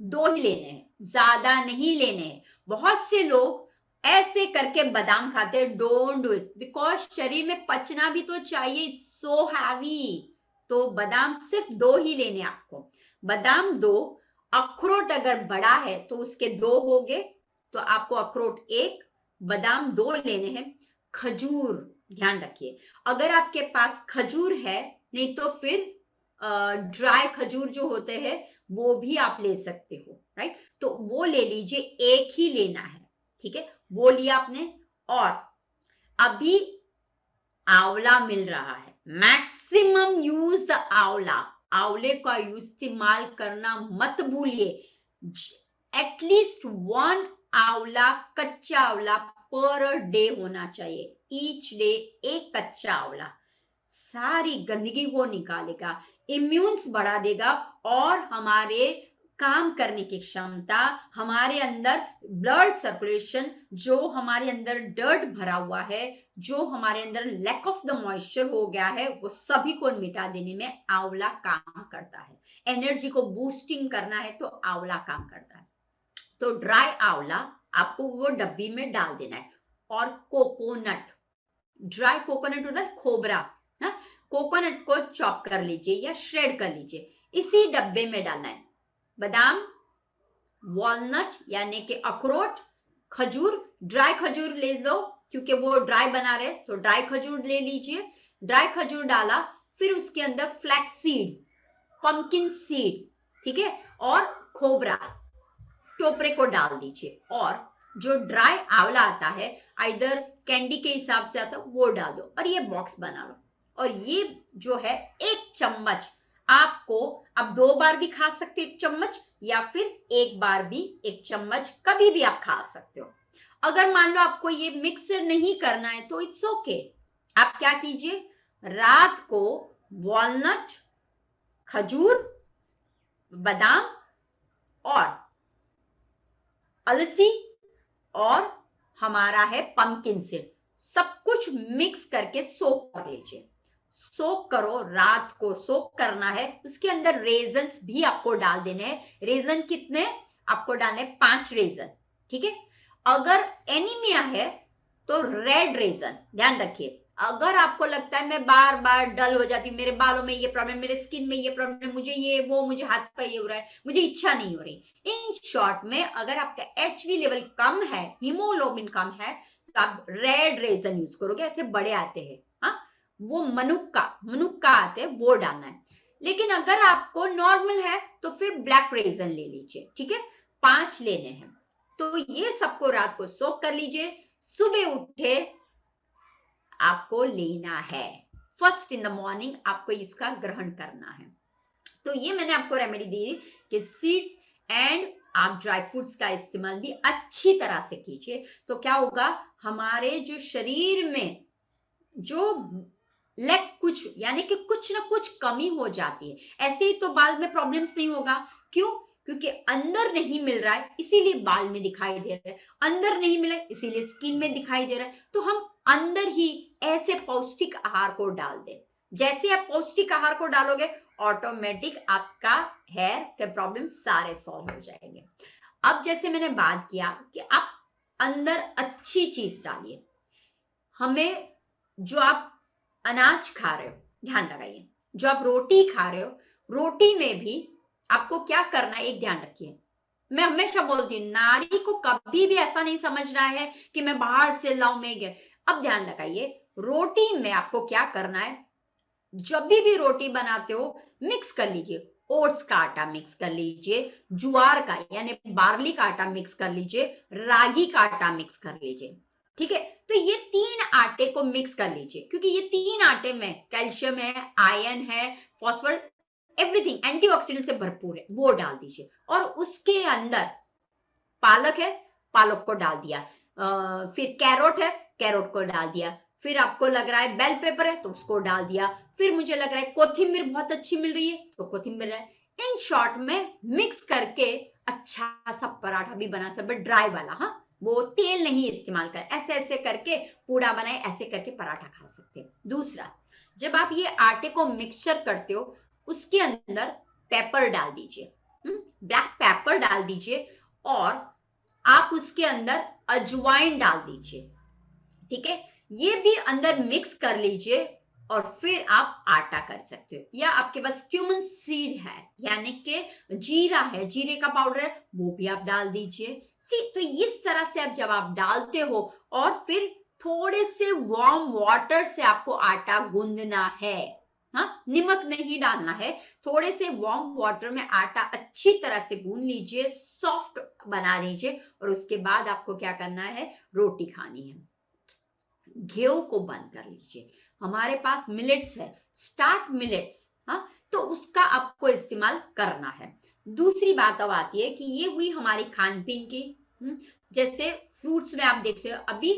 [SPEAKER 1] 2 ही लेने हैं, ज्यादा नहीं लेने हैं। बहुत से लोग ऐसे करके बादाम खाते हैं, डोंट डू इट, बिकॉज शरीर में पचना भी तो चाहिए, इट्स सो हैवी। तो बादाम सिर्फ 2 ही लेने आपको, बादाम 2, अखरोट अगर बड़ा है तो उसके 2 हो गए, तो आपको अखरोट 1, बादाम 2 लेने हैं। खजूर ध्यान रखिए, अगर आपके पास खजूर है, नहीं तो फिर ड्राई खजूर जो होते हैं वो भी आप ले सकते हो, राइट। तो वो ले लीजिए, 1 ही लेना है, ठीक है, वो लिया आपने। और अभी आंवला मिल रहा है, मैक्सिमम यूज द आंवला, आंवले का इस्तेमाल करना मत भूलिए। एटलीस्ट 1 आंवला, कच्चा आंवला पर डे होना चाहिए, ईच डे 1 कच्चा आंवला सारी गंदगी को निकालेगा, इम्यून्स बढ़ा देगा और हमारे काम करने की क्षमता, हमारे अंदर ब्लड सर्कुलेशन, जो हमारे अंदर डर्ट भरा हुआ है, जो हमारे अंदर लैक ऑफ द मॉइस्चर हो गया है, वो सभी को मिटा देने में आंवला काम करता है। एनर्जी को बूस्टिंग करना है तो आंवला काम करता है। तो ड्राई आंवला आपको वो डब्बी में डाल देना है। और कोकोनट, ड्राई कोकोनट होता है खोबरा, कोकोनट को चॉप कर लीजिए या श्रेड कर लीजिए, इसी डब्बे में डालना है। बादाम, वॉलनट यानी कि अखरोट, खजूर, ड्राई खजूर ले लो क्योंकि वो ड्राई बना रहे, तो ड्राई खजूर ले लीजिए। ड्राई खजूर डाला, फिर उसके अंदर फ्लैक्स सीड, पंपकिन सीड, ठीक है, और खोबरा, टोपरे को डाल दीजिए। और जो ड्राई आंवला आता है, आइदर कैंडी के हिसाब से आता है, वो डाल दो और ये बॉक्स बना लो। और ये जो है 1 चम्मच आपको, आप 2 बार भी खा सकते हो 1 चम्मच, या फिर 1 बार भी 1 चम्मच, कभी भी आप खा सकते हो। अगर मान लो आपको ये मिक्सर नहीं करना है तो इट्स ओके, आप क्या कीजिए, रात को वॉलनट, खजूर, बादाम और अलसी और हमारा है पंपकिन सीड, सब कुछ मिक्स करके सोक कर लीजिए। सोक करो, रात को सोक करना है। उसके अंदर रेजन्स भी आपको डाल देने हैं। रेजन कितने आपको डालने? 5 रेजन, ठीक है। अगर एनीमिया है तो रेड रेजन, ध्यान रखिए। अगर आपको लगता है मैं बार बार डल हो जाती हूँ, मेरे बालों में ये प्रॉब्लम, मेरे स्किन में ये प्रॉब्लम, मुझे ये वो, मुझे हाथ पर ये हो रहा है, मुझे इच्छा नहीं हो रही, इन शॉर्ट में अगर आपका HB लेवल कम है, हीमोग्लोबिन कम है, तो आप रेड रेजन यूज करोगे, ऐसे बड़े आते हैं, हाँ, वो मनुक्का आते हैं, वो डालना है। लेकिन अगर आपको नॉर्मल है तो फिर ब्लैक रेजन ले लीजिए, ठीक है, 5 लेने हैं। तो ये सबको रात को सोक कर लीजिए। सुबह उठे आपको लेना है, फर्स्ट इन द मॉर्निंग आपको इसका ग्रहण करना है। तो ये मैंने आपको रेमेडी दी कि सीड्स एंड आप ड्राई फ्रूट्स का इस्तेमाल भी अच्छी तरह से कीजिए। तो क्या होगा, हमारे जो शरीर में जो लेग कुछ यानी कि कुछ ना कुछ कमी हो जाती है, ऐसे ही तो बाल में प्रॉब्लम्स नहीं होगा। क्यों? क्योंकि अंदर नहीं मिल रहा है इसीलिए बाल में दिखाई दे रहा है, अंदर नहीं मिला इसीलिए स्किन में दिखाई दे रहा है। तो हम अंदर ही ऐसे पौष्टिक आहार को डाल दें। जैसे आप पौष्टिक आहार को डालोगे ऑटोमेटिक आपका हेयर के प्रॉब्लम सारे सॉल्व हो जाएंगे। अब जैसे मैंने बात किया कि आप अंदर अच्छी चीज डालिए। हमें जो आप अनाज खा रहे हो, ध्यान लगाइए, जो आप रोटी खा रहे हो, रोटी में भी आपको क्या करना है एक ध्यान रखिए। मैं हमेशा बोलती हूँ नारी को कभी भी ऐसा नहीं समझना है कि मैं बाहर से लाऊं मैं गया। अब ध्यान लगाइए, रोटी में आपको क्या करना है, जब भी रोटी बनाते हो मिक्स कर लीजिए। ओट्स का आटा मिक्स कर लीजिए, ज्वार का यानी बार्ली का आटा मिक्स कर लीजिए, रागी का आटा मिक्स कर लीजिए। ठीक है, तो ये तीन आटे को मिक्स कर लीजिए क्योंकि ये तीन आटे में कैल्शियम है, आयरन है, फॉस्फोरस, एवरीथिंग एंटीऑक्सीडेंट से भरपूर है, वो डाल दीजिए। और उसके अंदर पालक है, पालक को डाल दिया, फिर कैरोट है, कैरोट को डाल दिया, फिर आपको लग रहा है बेल पेपर है तो उसको डाल दिया, फिर मुझे लग रहा है कोथिंबीर बहुत अच्छी मिल रही है तो कोथिंबीर है। इन शॉर्ट में मिक्स करके अच्छा सा पराठा भी बना सकते, ड्राई वाला, हाँ, वो तेल नहीं इस्तेमाल कर, ऐसे ऐसे करके पूड़ा बनाए, ऐसे करके पराठा खा सकते हैं। दूसरा, जब आप ये आटे को मिक्सचर करते हो उसके अंदर पेपर डाल दीजिए, ब्लैक पेपर डाल दीजिए, और आप उसके अंदर अजवाइन डाल दीजिए। ठीक है, ये भी अंदर मिक्स कर लीजिए और फिर आप आटा कर सकते हो। या आपके पास क्यूमन सीड है यानी कि जीरा है, जीरे का पाउडर है, वो भी आप डाल दीजिए। तो इस तरह से आप जब आप डालते हो और फिर थोड़े से वार्म वाटर से आपको आटा गूंदना है, हाँ, नमक नहीं डालना है, थोड़े से वार्म वाटर में आटा अच्छी तरह से गूंद लीजिए, सॉफ्ट बना लीजिए, और उसके बाद आपको क्या करना है, रोटी खानी है। घी को बंद कर लीजिए। हमारे पास मिलेट्स है, स्टार्ट मिलेट्स, हाँ, तो उसका आपको इस्तेमाल करना है। दूसरी बात अब आती है कि ये हुई हमारी खान पीन की। जैसे फ्रूट्स में आप देखते हो अभी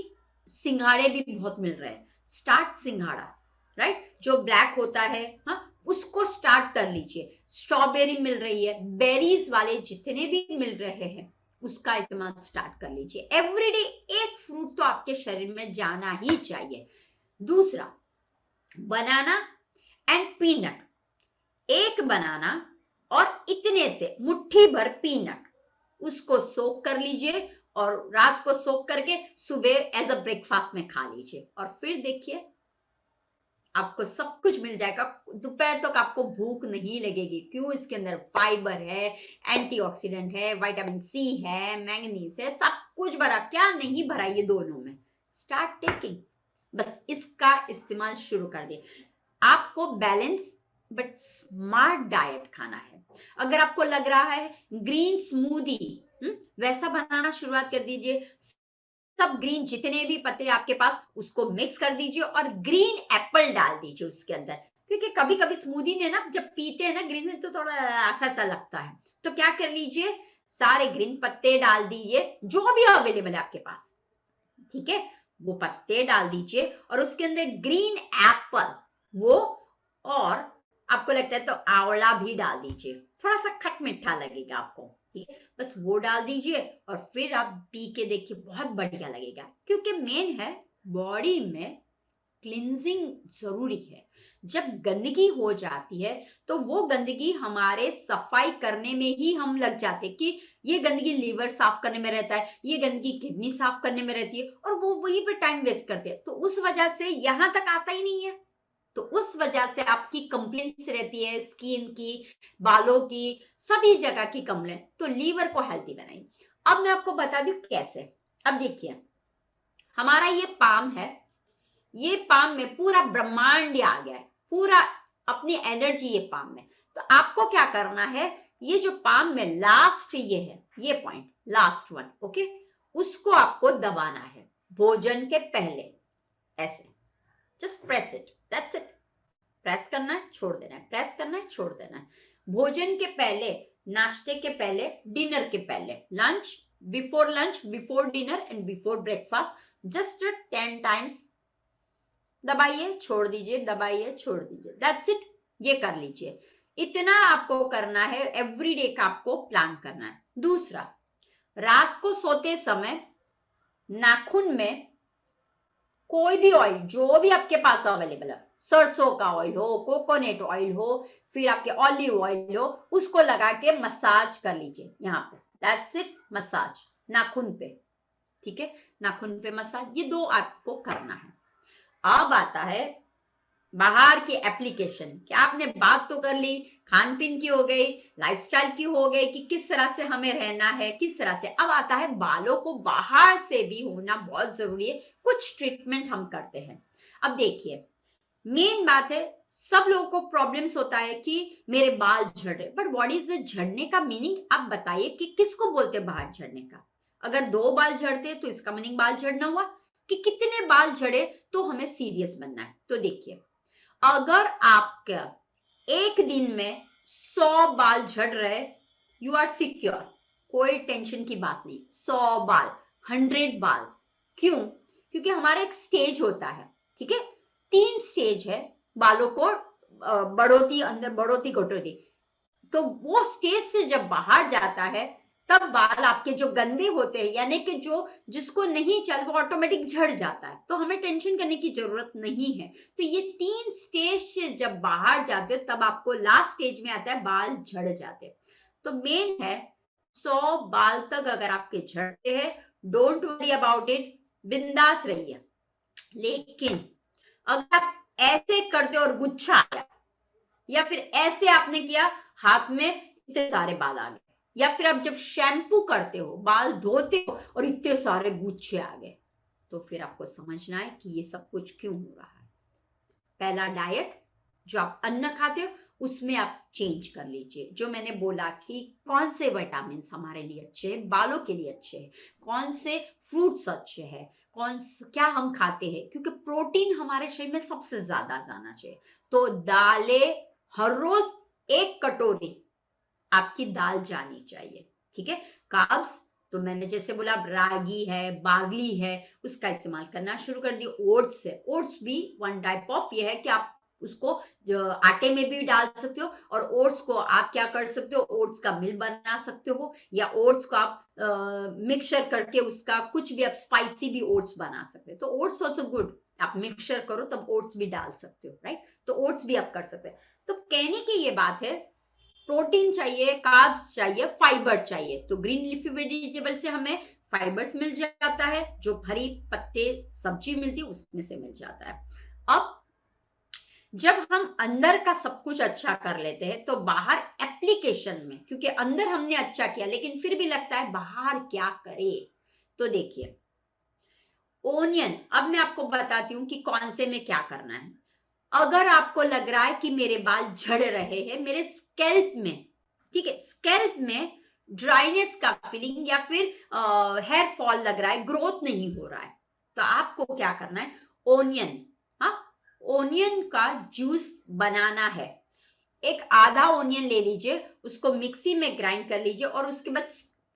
[SPEAKER 1] सिंघाड़े भी बहुत मिल रहे हैं, स्टार्ट सिंघाड़ा, राइट, जो ब्लैक होता है, हाँ, उसको स्टार्ट कर लीजिए। स्ट्रॉबेरी मिल रही है, बेरीज वाले जितने भी मिल रहे हैं उसका इस्तेमाल स्टार्ट कर लीजिए। एवरीडे एक फ्रूट तो आपके शरीर में जाना ही चाहिए। दूसरा, बनाना एंड पीनट, एक बनाना और इतने से मुट्ठी भर पीनट, उसको सोक कर लीजिए और रात को सोक करके सुबह एज अ ब्रेकफास्ट में खा लीजिए, और फिर देखिए आपको सब कुछ मिल जाएगा। दोपहर तक आपको भूख नहीं लगेगी। क्यों? इसके अंदर फाइबर है, एंटीऑक्सीडेंट है, विटामिन सी है, मैंगनीज है, सब कुछ भरा, क्या नहीं भरा ये दोनों में। स्टार्ट टेकिंग, बस इसका इस्तेमाल शुरू कर दिए। आपको बैलेंस बट स्मार्ट डाइट खाना है। अगर आपको लग रहा है ग्रीन स्मूदी, वैसा बनाना शुरुआत कर दीजिए। सब ग्रीन जितने भी पत्ते आपके पास उसको मिक्स कर दीजिए और ग्रीन एप्पल डाल दीजिए उसके अंदर, क्योंकि कभी कभी स्मूदी में ना जब पीते हैं ना ग्रीन में तो थोड़ा ऐसा सा लगता है। तो क्या कर लीजिए, सारे ग्रीन पत्ते डाल दीजिए जो भी अवेलेबल है आपके पास, ठीक है, वो पत्ते डाल दीजिए और उसके अंदर ग्रीन एप्पल वो, और आपको लगता है तो आंवला भी डाल दीजिए, थोड़ा सा खट मीठा लगेगा आपको, ठीक है, बस वो डाल दीजिए और फिर आप पी के देखिए, बहुत बढ़िया लगेगा। क्योंकि मेन है बॉडी में क्लिनजिंग जरूरी है। जब गंदगी हो जाती है तो वो गंदगी हमारे सफाई करने में ही हम लग जाते, कि ये गंदगी लीवर साफ करने में रहता है, ये गंदगी किडनी साफ करने में रहती है, और वो वहीं पे टाइम वेस्ट करते हैं, तो उस वजह से यहां तक आता ही नहीं है। तो उस वजह से आपकी कंप्लेंट्स रहती है, स्किन की, बालों की, सभी जगह की कंप्लेंट। तो लीवर को हेल्थी बनाइए। अब मैं आपको बता दूं कैसे। अब देखिए, हमारा ये पाम है, ये पाम में पूरा ब्रह्मांड आ गया है, पूरा अपनी एनर्जी ये पाम में। तो आपको क्या करना है, ये जो पाम में लास्ट ये है, ये पॉइंट लास्ट वन, ओके, उसको आपको दबाना है। भोजन के पहले, ऐसे just press it, that's it. Press करना है, छोड़ देना है, प्रेस करना है, छोड़ देना है। भोजन के पहले, नाश्ते के पहले, डिनर के पहले, lunch, before dinner and before breakfast, just 10 times दबाइए, छोड़ दीजिए, दबाइए, छोड़ दीजिए, दैट्स इट। ये कर लीजिए। इतना आपको करना है, एवरीडे का आपको प्लान करना है। दूसरा, रात को सोते समय नाखून में कोई भी ऑयल, जो भी आपके पास अवेलेबल है, सरसों का ऑयल हो, कोकोनट ऑयल हो, फिर आपके ऑलिव ऑयल हो, उसको लगा के मसाज कर लीजिए यहाँ पे, दैट्स इट। मसाज नाखून पे, ठीक है, नाखून पे मसाज, ये 2 आपको करना है। अब आता है बाहर की एप्लीकेशन। क्या आपने बात तो कर ली, खान पीन की हो गई, लाइफस्टाइल की हो गई कि किस तरह से हमें रहना है, किस तरह से। अब आता है बालों को बाहर से भी होना बहुत जरूरी है, कुछ ट्रीटमेंट हम करते हैं। अब देखिए, मेन बात है, सब लोगों को प्रॉब्लम्स होता है कि मेरे बाल झड़ रहे, बट व्हाट इज द झड़ने का मीनिंग? आप बताइए कि किसको बोलते हैं बाहर झड़ने का? अगर 2 बाल झड़ते तो इसका मीनिंग बाल झड़ना हुआ, कि कितने बाल झड़े तो हमें सीरियस बनना है। तो देखिए, अगर आपका एक दिन में 100 बाल झड़ रहे, यू आर सिक्योर, कोई टेंशन की बात नहीं। 100 बाल, 100 बाल, क्यों? क्योंकि हमारा एक स्टेज होता है, ठीक है, 3 स्टेज है बालों को बढ़ोती, अंदर बढ़ोती, कटौती। तो वो स्टेज से जब बाहर जाता है, तब बाल आपके जो गंदे होते हैं, यानी कि जो जिसको नहीं चल, वो ऑटोमेटिक झड़ जाता है, तो हमें टेंशन करने की जरूरत नहीं है। तो ये 3 स्टेज से जब बाहर जाते हो, तब आपको लास्ट स्टेज में आता है बाल झड़ जाते। तो मेन है 100 बाल तक अगर आपके झड़ते हैं, डोंट वरी अबाउट इट, बिंदास रहिए। लेकिन अगर आप ऐसे करते हो और गुच्छा आया, या फिर ऐसे आपने किया, हाथ में इतने सारे बाल आ गए, या फिर आप जब शैम्पू करते हो, बाल धोते हो और इतने सारे गुच्छे आ गए, तो फिर आपको समझना है कि ये सब कुछ क्यों हो रहा है। पहला, डाइट, जो आप अन्न खाते हो उसमें आप चेंज कर लीजिए। जो मैंने बोला कि कौन से विटामिन हमारे लिए अच्छे हैं, बालों के लिए अच्छे हैं, कौन से फ्रूट्स अच्छे हैं, क्या हम खाते हैं, क्योंकि प्रोटीन हमारे शरीर में सबसे ज्यादा जाना चाहिए। तो दालें, हर रोज 1 कटोरी आपकी दाल जानी चाहिए, ठीक है। कार्ब्स, तो मैंने जैसे बोला, रागी है, बार्ली है, उसका इस्तेमाल करना शुरू कर दिए। ओट्स है, ओट्स भी वन टाइप ऑफ ये है कि आप उसको आटे में भी डाल सकते हो, और ओट्स को आप क्या कर सकते हो, ओट्स का मिल बना सकते हो, या ओट्स को आप मिक्सचर करके उसका कुछ भी, आप स्पाइसी भी ओट्स बना सकते हो। तो ओट्स ऑल्सो गुड, आप मिक्सचर करो तब ओट्स भी डाल सकते हो, राइट। तो ओट्स भी आप कर सकते हैं। तो कहने की ये बात है, प्रोटीन चाहिए, कार्ब्स चाहिए, फाइबर चाहिए। तो ग्रीन लीफी वेजिटेबल से हमें फाइबर्स मिल जाता है, जो हरी पत्ते सब्जी मिलती है उसमें से मिल जाता है। अब जब हम अंदर का सब कुछ अच्छा कर लेते हैं, तो बाहर एप्लीकेशन में, क्योंकि अंदर हमने अच्छा किया लेकिन फिर भी लगता है बाहर क्या करे। तो देखिए, ओनियन, अब मैं आपको बताती हूँ कि कौन से में क्या करना है। अगर आपको लग रहा है कि मेरे बाल झड़ रहे हैं, मेरे स्कैल्प में, ठीक है, स्कैल्प में ड्राइनेस का फीलिंग, या फिर हेयर फॉल लग रहा है, ग्रोथ नहीं हो रहा है, तो आपको क्या करना है, ओनियन, हाँ, ओनियन का जूस बनाना है। एक आधा ओनियन ले लीजिए, उसको मिक्सी में ग्राइंड कर लीजिए, और उसके बाद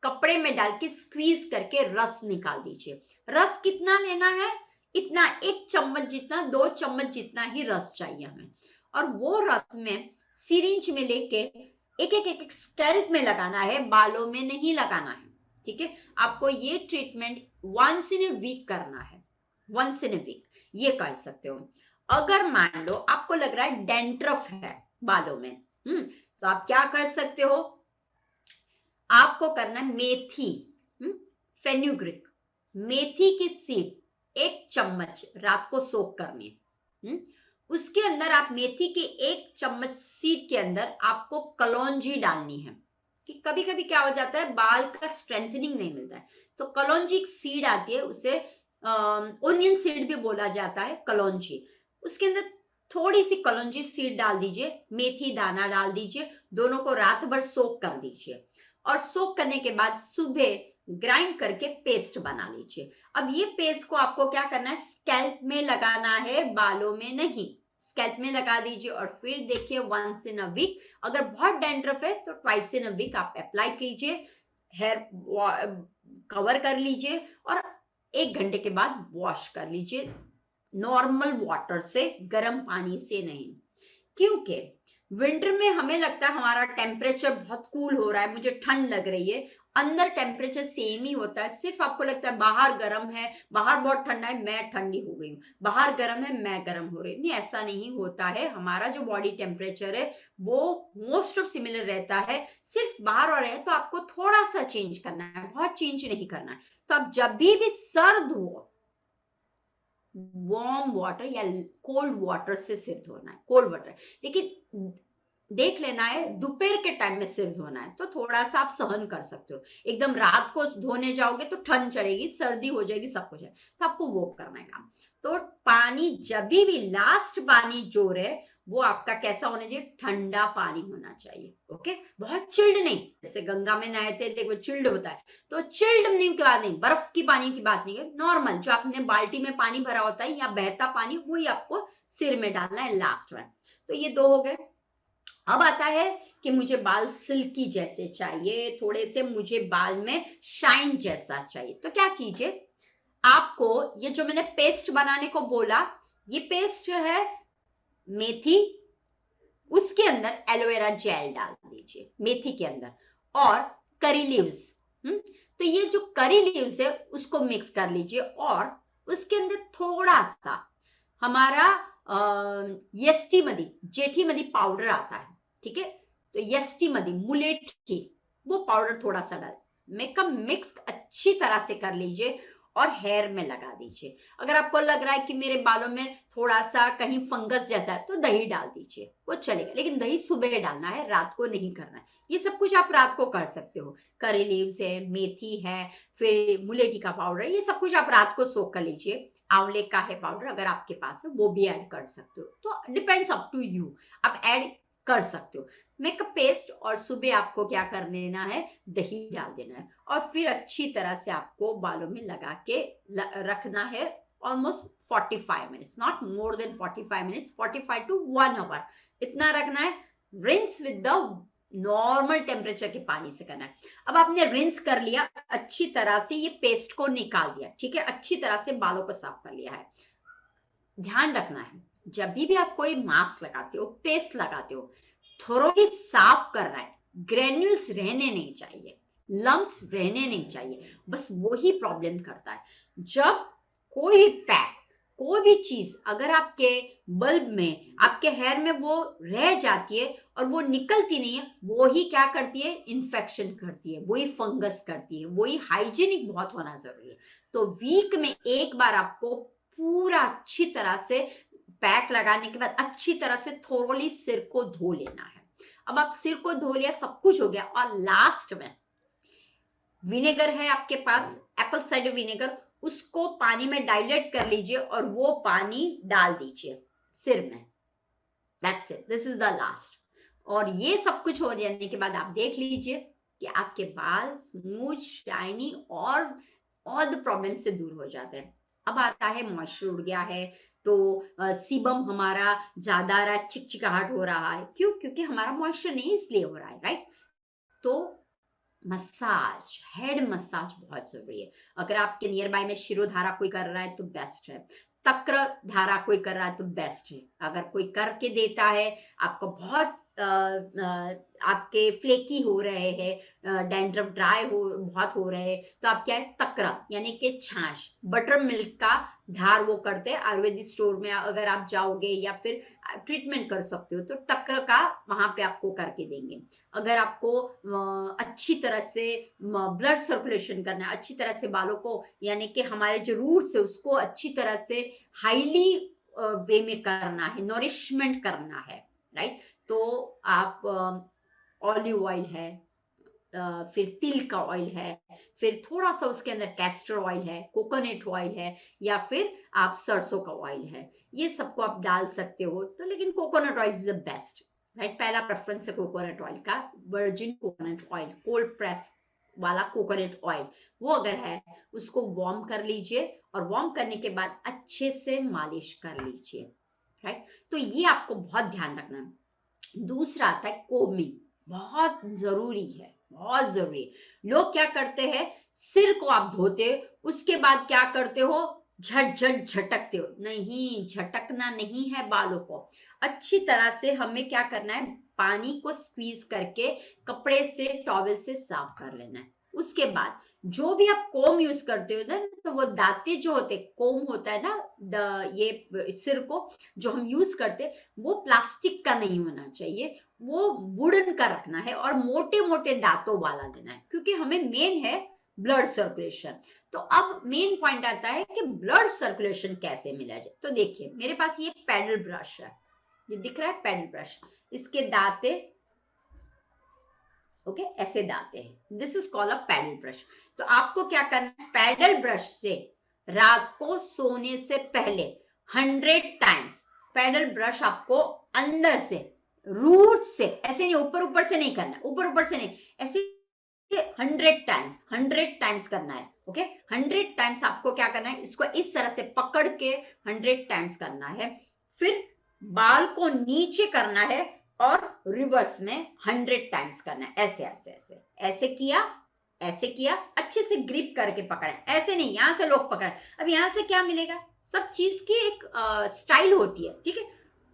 [SPEAKER 1] कपड़े में डाल के स्क्वीज करके रस निकाल दीजिए। रस कितना लेना है, इतना, 1 चम्मच जितना, 2 चम्मच जितना ही रस चाहिए हमें। और वो रस में सिरिंज में लेके एक स्कैल्प में लगाना है, बालों में नहीं लगाना है, ठीक है। आपको ये treatment once in a week करना है, वंस इन ए वीक ये कर सकते हो। अगर मान लो आपको लग रहा है डेंड्रफ है बालों में, तो आप क्या कर सकते हो, आपको करना है मेथी, फेन्यूग्रिक, मेथी की सीड 1 चम्मच रात को सोक करनी है। उसके अंदर आप मेथी के 1 चम्मच सीड के अंदर आपको कलौंजी डालनी है, कि कभी कभी क्या हो जाता है, बाल का स्ट्रेंथनिंग नहीं मिलता है, तो कलौंजी एक सीड आती है, उसे ओनियन सीड भी बोला जाता है, कलौंजी। उसके अंदर थोड़ी सी कलौंजी सीड डाल दीजिए, मेथी दाना डाल दीजिए, दोनों को रात भर सोक कर दीजिए। और सोक करने के बाद सुबह ग्राइंड करके पेस्ट बना लीजिए। अब ये पेस्ट को आपको क्या करना है, स्कैल्प में लगाना है, बालों में नहीं। स्कैल्प में लगा दीजिए और फिर देखिए वंस इन अ वीक, अगर बहुत डैंड्रफ है तो ट्वाइस इन अ वीक आप अप्लाई कीजिए, हेयर कवर कर लीजिए और 1 घंटे के बाद वॉश कर लीजिए नॉर्मल वाटर से, गर्म पानी से नहीं। क्योंकि विंटर में हमें लगता है हमारा टेम्परेचर बहुत कूल हो रहा है, मुझे ठंड लग रही है, अंदर टेम्परेचर सेम ही होता है, सिर्फ आपको लगता है बाहर गर्म है, बाहर बहुत ठंडा है, मैं ठंडी हो गई हूँ, बाहर गर्म है मैं गर्म हो रही हूँ। नहीं, ऐसा नहीं होता है। हमारा जो बॉडी टेम्परेचर है वो मोस्ट ऑफ सिमिलर रहता है, सिर्फ बाहर और है तो आपको थोड़ा सा चेंज करना है, बहुत चेंज नहीं करना है। तो आप जब भी सर्द हो, वार्म वाटर या कोल्ड वाटर से सिर धोना है, कोल्ड वाटर। लेकिन देख लेना है दोपहर के टाइम में सिर धोना है तो थोड़ा सा आप सहन कर सकते हो, एकदम रात को धोने जाओगे तो ठंड चढ़ेगी, सर्दी हो जाएगी, सब कुछ है, तो आपको वो करना है काम। तो पानी जब भी लास्ट पानी जो है वो आपका कैसा होना चाहिए, ठंडा पानी होना चाहिए। ओके, बहुत चिल्ड नहीं, जैसे गंगा में नहाते थे वो चिल्ड होता है, तो चिल्ड नहीं की बात नहीं, बर्फ की पानी की बात नहीं है, नॉर्मल जो आपने बाल्टी में पानी भरा होता है या बहता पानी, वही आपको सिर में डालना है लास्ट में। तो ये 2 हो गए। अब आता है कि मुझे बाल सिल्की जैसे चाहिए, थोड़े से मुझे बाल में शाइन जैसा चाहिए, तो क्या कीजिए, आपको ये जो मैंने पेस्ट बनाने को बोला, ये पेस्ट जो है मेथी, उसके अंदर एलोवेरा जेल डाल दीजिए मेथी के अंदर, और करी लीव्स, तो ये जो करी लीव्स है उसको मिक्स कर लीजिए और उसके अंदर थोड़ा सा हमारा यष्टि मदी, जेठी मदी पाउडर आता है, ठीक है, तो यष्टि मदी मुलेठी, वो पाउडर थोड़ा सा डाल, मेकअप मिक्स अच्छी तरह से कर लीजिए और हेयर में लगा दीजिए। अगर आपको लग रहा है कि मेरे बालों में थोड़ा सा कहीं फंगस जैसा है तो दही डाल दीजिए, वो चलेगा, लेकिन दही सुबह डालना है, रात को नहीं करना है। ये सब कुछ आप रात को कर सकते हो, करी लीव्स है, मेथी है, फिर मुलेठी का पाउडर, ये सब कुछ आप रात को सोक कर लीजिए। आंवले का है पाउडर अगर आपके पास है वो भी ऐड कर सकते हो, तो डिपेंड्स अप टू यू, आप ऐड कर सकते हो। मेकअप पेस्ट, और सुबह आपको क्या कर लेना है, दही डाल देना है और फिर अच्छी तरह से आपको बालों में लगा के रखना है almost 45 minutes, not more than 45 minutes, 45 to 1 hour इतना रखना है। Rinse with the normal temperature के पानी से करना है। अब आपने रिंस कर लिया अच्छी तरह से, ये पेस्ट को निकाल दिया, ठीक है, अच्छी तरह से बालों को साफ कर लिया है। ध्यान रखना है जब भी आप कोई मास्क लगाते हो, पेस्ट लगाते हो, थोड़ी साफ करना है, ग्रेन्यूल्स रहने नहीं चाहिए, लम्स रहने नहीं चाहिए, बस वही प्रॉब्लम करता है। जब कोई पैक, कोई भी चीज अगर आपके बल्ब में, आपके हेयर में वो रह जाती है और वो निकलती नहीं है, वो ही क्या करती है, इन्फेक्शन करती है, वही फंगस करती है, वही हाइजीनिक बहुत होना जरूरी है। तो वीक में एक बार आपको पूरा अच्छी तरह से पैक लगाने के बाद अच्छी तरह से थोड़ी सिर को धो लेना है। अब आप सिर को धो लिया, सब कुछ हो गया, और लास्ट में विनेगर है आपके पास, एप्पल साइडर विनेगर, उसको पानी में डाइल्यूट कर लीजिए और वो पानी डाल दीजिए सिर में। That's it, this is the last. और ये सब कुछ हो जाने के बाद आप देख लीजिए कि आपके बाल स्मूथ, शाइनी और ऑल द प्रॉब्लम से दूर हो जाते हैं। अब आता है मॉइस्चर उड़ गया है तो सीबम हमारा ज्यादा आ रहा है, चिकचिकाहट हो रहा है, क्यों, क्योंकि हमारा मॉइस्चर नहीं इसलिए हो रहा है, राइट। तो मसाज, हेड मसाज बहुत जरूरी है। अगर आपके नियर बाय में शिरोधारा कोई कर रहा है तो बेस्ट है, तक्र धारा कोई कर रहा है तो बेस्ट है। अगर कोई करके देता है, आपको बहुत आपके फ्लेकी हो रहे हैं, डैंड्रफ ड्राई हो बहुत हो रहे हैं, तो आप क्या है, तक्र यानी कि छाछ, बटर मिल्क का धार वो करते हैं आयुर्वेदिक स्टोर में, अगर आप जाओगे या फिर ट्रीटमेंट कर सकते हो तो तक्र का वहां पे आपको करके देंगे। अगर आपको अच्छी तरह से ब्लड सर्कुलेशन करना है, अच्छी तरह से बालों को, यानी कि हमारे जो रूट्स है उसको अच्छी तरह से हाईली वे में करना है, नरिशमेंट करना है, राइट। तो आप ऑलिव ऑयल है, फिर तिल का ऑयल है, फिर थोड़ा सा उसके अंदर कैस्टर ऑयल है, कोकोनट ऑयल है, या फिर आप सरसों का ऑयल है, ये सबको आप डाल सकते हो। तो लेकिन coconut oil is the best, right. पहला प्रेफरेंस है कोकोनट ऑयल का, virgin coconut oil, cold press वाला कोकोनट ऑयल, वो अगर है उसको वार्म कर लीजिए और वार्म करने के बाद अच्छे से मालिश कर लीजिए, राइट। तो ये आपको बहुत ध्यान रखना है। दूसरा आता है कोमिंग, बहुत जरूरी है, बहुत जरूरी है। लोग क्या करते हैं, सिर को आप धोते हो, उसके बाद क्या करते हो, झट झट झटकते हो। नहीं, झटकना नहीं है बालों को। अच्छी तरह से हमें क्या करना है, पानी को स्क्वीज करके कपड़े से, टॉवेल से साफ कर लेना है। उसके बाद जो भी आप कोम यूज करते हो ना, तो वो दांते जो होते, कोम होता है ना, ये सिर को जो हम यूज करते, वो प्लास्टिक का नहीं होना चाहिए, वो वुडन का रखना है और मोटे मोटे दांतों वाला देना है, क्योंकि हमें मेन है ब्लड सर्कुलेशन। तो अब मेन पॉइंट आता है कि ब्लड सर्कुलेशन कैसे मिला जाए। तो देखिए मेरे पास ये पैडल ब्रश है, ये दिख रहा है पैडल ब्रश, इसके दांते ओके ऐसे दांते हैं, this is called a paddle brush. तो आपको क्या करना है, पैडल ब्रश से रात को सोने से पहले 100 टाइम्स पैडल ब्रश आपको अंदर से, रूट से, ऐसे नहीं ऊपर ऊपर से नहीं करना, ऊपर ऊपर से नहीं, ऐसे 100 टाइम्स करना है। ओके 100 टाइम्स आपको क्या करना है, इसको इस तरह से पकड़ के 100 टाइम्स करना है। फिर बाल को नीचे करना है और रिवर्स में 100 टाइम्स करना है, ऐसे ऐसे ऐसे ऐसे किया, ऐसे किया, अच्छे से ग्रिप करके पकड़े, ऐसे नहीं यहां से लोग पकड़े। अब यहां से क्या मिलेगा, सब चीज की एक स्टाइल होती है, ठीक है।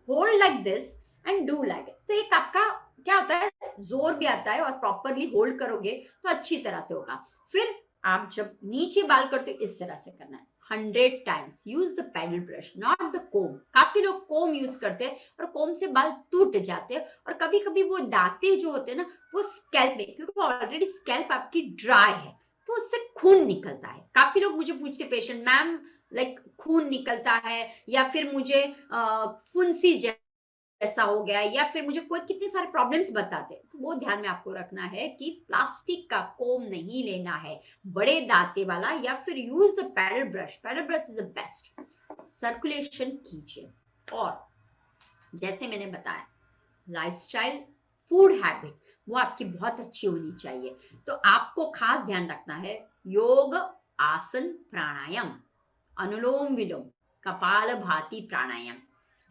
[SPEAKER 1] Hold like this and do like it. तो एक आपका क्या होता है, जोर भी आता है और प्रॉपरली होल्ड करोगे तो अच्छी तरह से होगा। फिर आप जब नीचे बाल करते हो इस तरह से करना है 100 times. Use the paddle brush not the comb. काफी लोग कोम यूज करते हैं और कोम से बाल टूट जाते हैं, और कभी कभी वो दांते जो होते हैं ना, वो स्कैल्प में, क्योंकि ऑलरेडी स्कैल्प आपकी ड्राई है तो उससे खून निकलता है। काफी लोग मुझे पूछते पेशेंट, मैम लाइक खून निकलता है या फिर मुझे फुंसी ऐसा हो गया, या फिर मुझे कोई कितने सारे प्रॉब्लम्स बताते हैं। तो वो ध्यान में आपको रखना है कि प्लास्टिक का कोम नहीं लेना है, बड़े दांते वाला, या फिर use the paddle brush. Paddle brush is the best. Circulation कीजिए। और जैसे मैंने बताया, लाइफस्टाइल, फूड हैबिट वो आपकी बहुत अच्छी होनी चाहिए। तो आपको खास ध्यान रखना है, योग, आसन, प्राणायाम, अनुलोम विलोम, कपाल भाती प्राणायाम,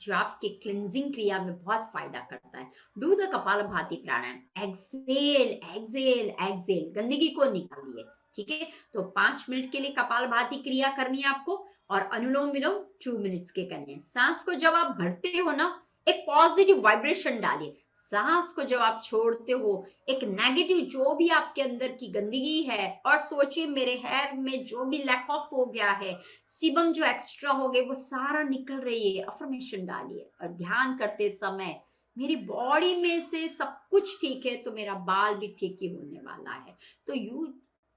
[SPEAKER 1] जो आपके क्लिंजिंग क्रिया में बहुत फायदा करता है। डू द कपाल भाती प्राणायाम, एक्सेल एक्सेल एक्सेल, गंदगी को निकालिए, ठीक है। तो 5 मिनट के लिए कपाल भाती क्रिया करनी है आपको, और अनुलोम विलोम 2 मिनट्स के करने हैं। सांस को जब आप भरते हो ना, एक पॉजिटिव वाइब्रेशन डालिए। सांस को जब आप छोड़ते हो, एक नेगेटिव जो भी आपके अंदर की गंदगी है, और सोचिए मेरे हेयर में जो भी लैक ऑफ हो गया है, सीबम जो एक्स्ट्रा हो गए, वो सारा निकल रही है। अफर्मेशन डालिए और ध्यान करते समय, मेरी बॉडी में से सब कुछ ठीक है तो मेरा बाल भी ठीक ही होने वाला है। तो यू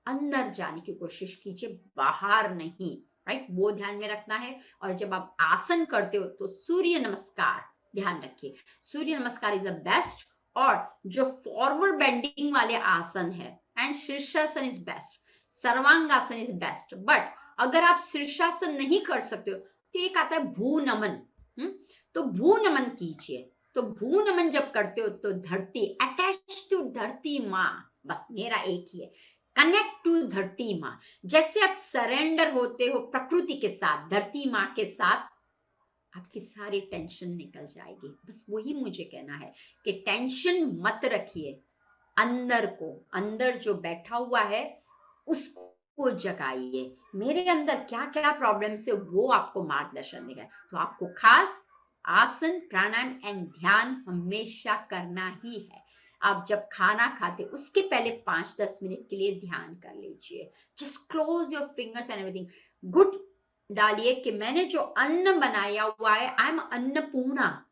[SPEAKER 1] अंदर जाने की कोशिश कीजिए, बाहर नहीं, राइट, वो ध्यान में रखना है। और जब आप आसन करते हो तो सूर्य नमस्कार ध्यान रखिए, सूर्य नमस्कार इज द बेस्ट। और जो फॉरवर्ड बेंडिंग वाले आसन है, एंड शीर्षासन is best, sarvangasana is best. But अगर आप शीर्षासन नहीं कर सकते हो तो एक आता है भू नमन। तो भू नमन कीजिए। तो भू नमन जब करते हो तो धरती, अटैच टू धरती माँ, बस मेरा एक ही है, कनेक्ट टू धरती माँ। जैसे आप सरेंडर होते हो प्रकृति के साथ, धरती माँ के साथ, आपकी सारी टेंशन निकल जाएगी। बस वही मुझे कहना है कि टेंशन मत रखिए, अंदर को, अंदर जो बैठा हुआ है उसको जगाइए। मेरे अंदर क्या क्या प्रॉब्लम्स है वो आपको मार्गदर्शन देगा। तो आपको खास आसन, प्राणायाम एंड ध्यान हमेशा करना ही है। आप जब खाना खाते उसके पहले 5-10 मिनट के लिए ध्यान कर लीजिए। Just close your fingers and everything. Good डालिए कि मैंने जो अन्न बनाया हुआ है, आई एम अन्नपूर्णा,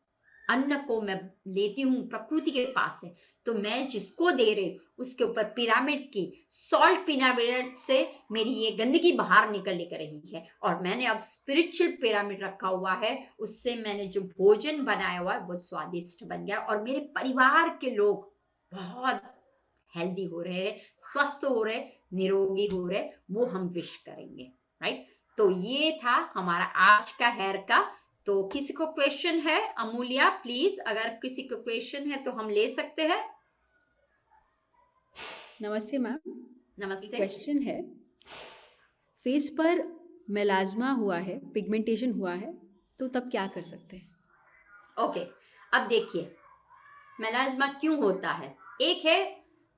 [SPEAKER 1] अन्न को मैं लेती हूँ प्रकृति के पास से, तो मैं जिसको दे रही हूँ उसके ऊपर पिरामिड की सॉल्ट पिरामिड से मेरी ये गंदगी बाहर निकल कर रही है। और मैंने अब स्पिरिचुअल पिरामिड रखा हुआ है, उससे मैंने जो भोजन बनाया हुआ है बहुत स्वादिष्ट बन गया, और मेरे परिवार के लोग बहुत हेल्दी हो रहे हैं, स्वस्थ हो रहे, निरोगी हो रहे, वो हम विश करेंगे, राइट। तो ये था हमारा आज का हेयर का। तो किसी को क्वेश्चन है, अमूल्या प्लीज, अगर किसी को क्वेश्चन है तो हम ले सकते हैं।
[SPEAKER 2] नमस्ते मैम।
[SPEAKER 1] नमस्ते।
[SPEAKER 2] क्वेश्चन है, फेस पर मेलाज्मा हुआ है, पिगमेंटेशन हुआ है, तो तब क्या कर सकते हैं?
[SPEAKER 1] ओके, अब देखिए मेलाज्मा क्यों होता है। एक है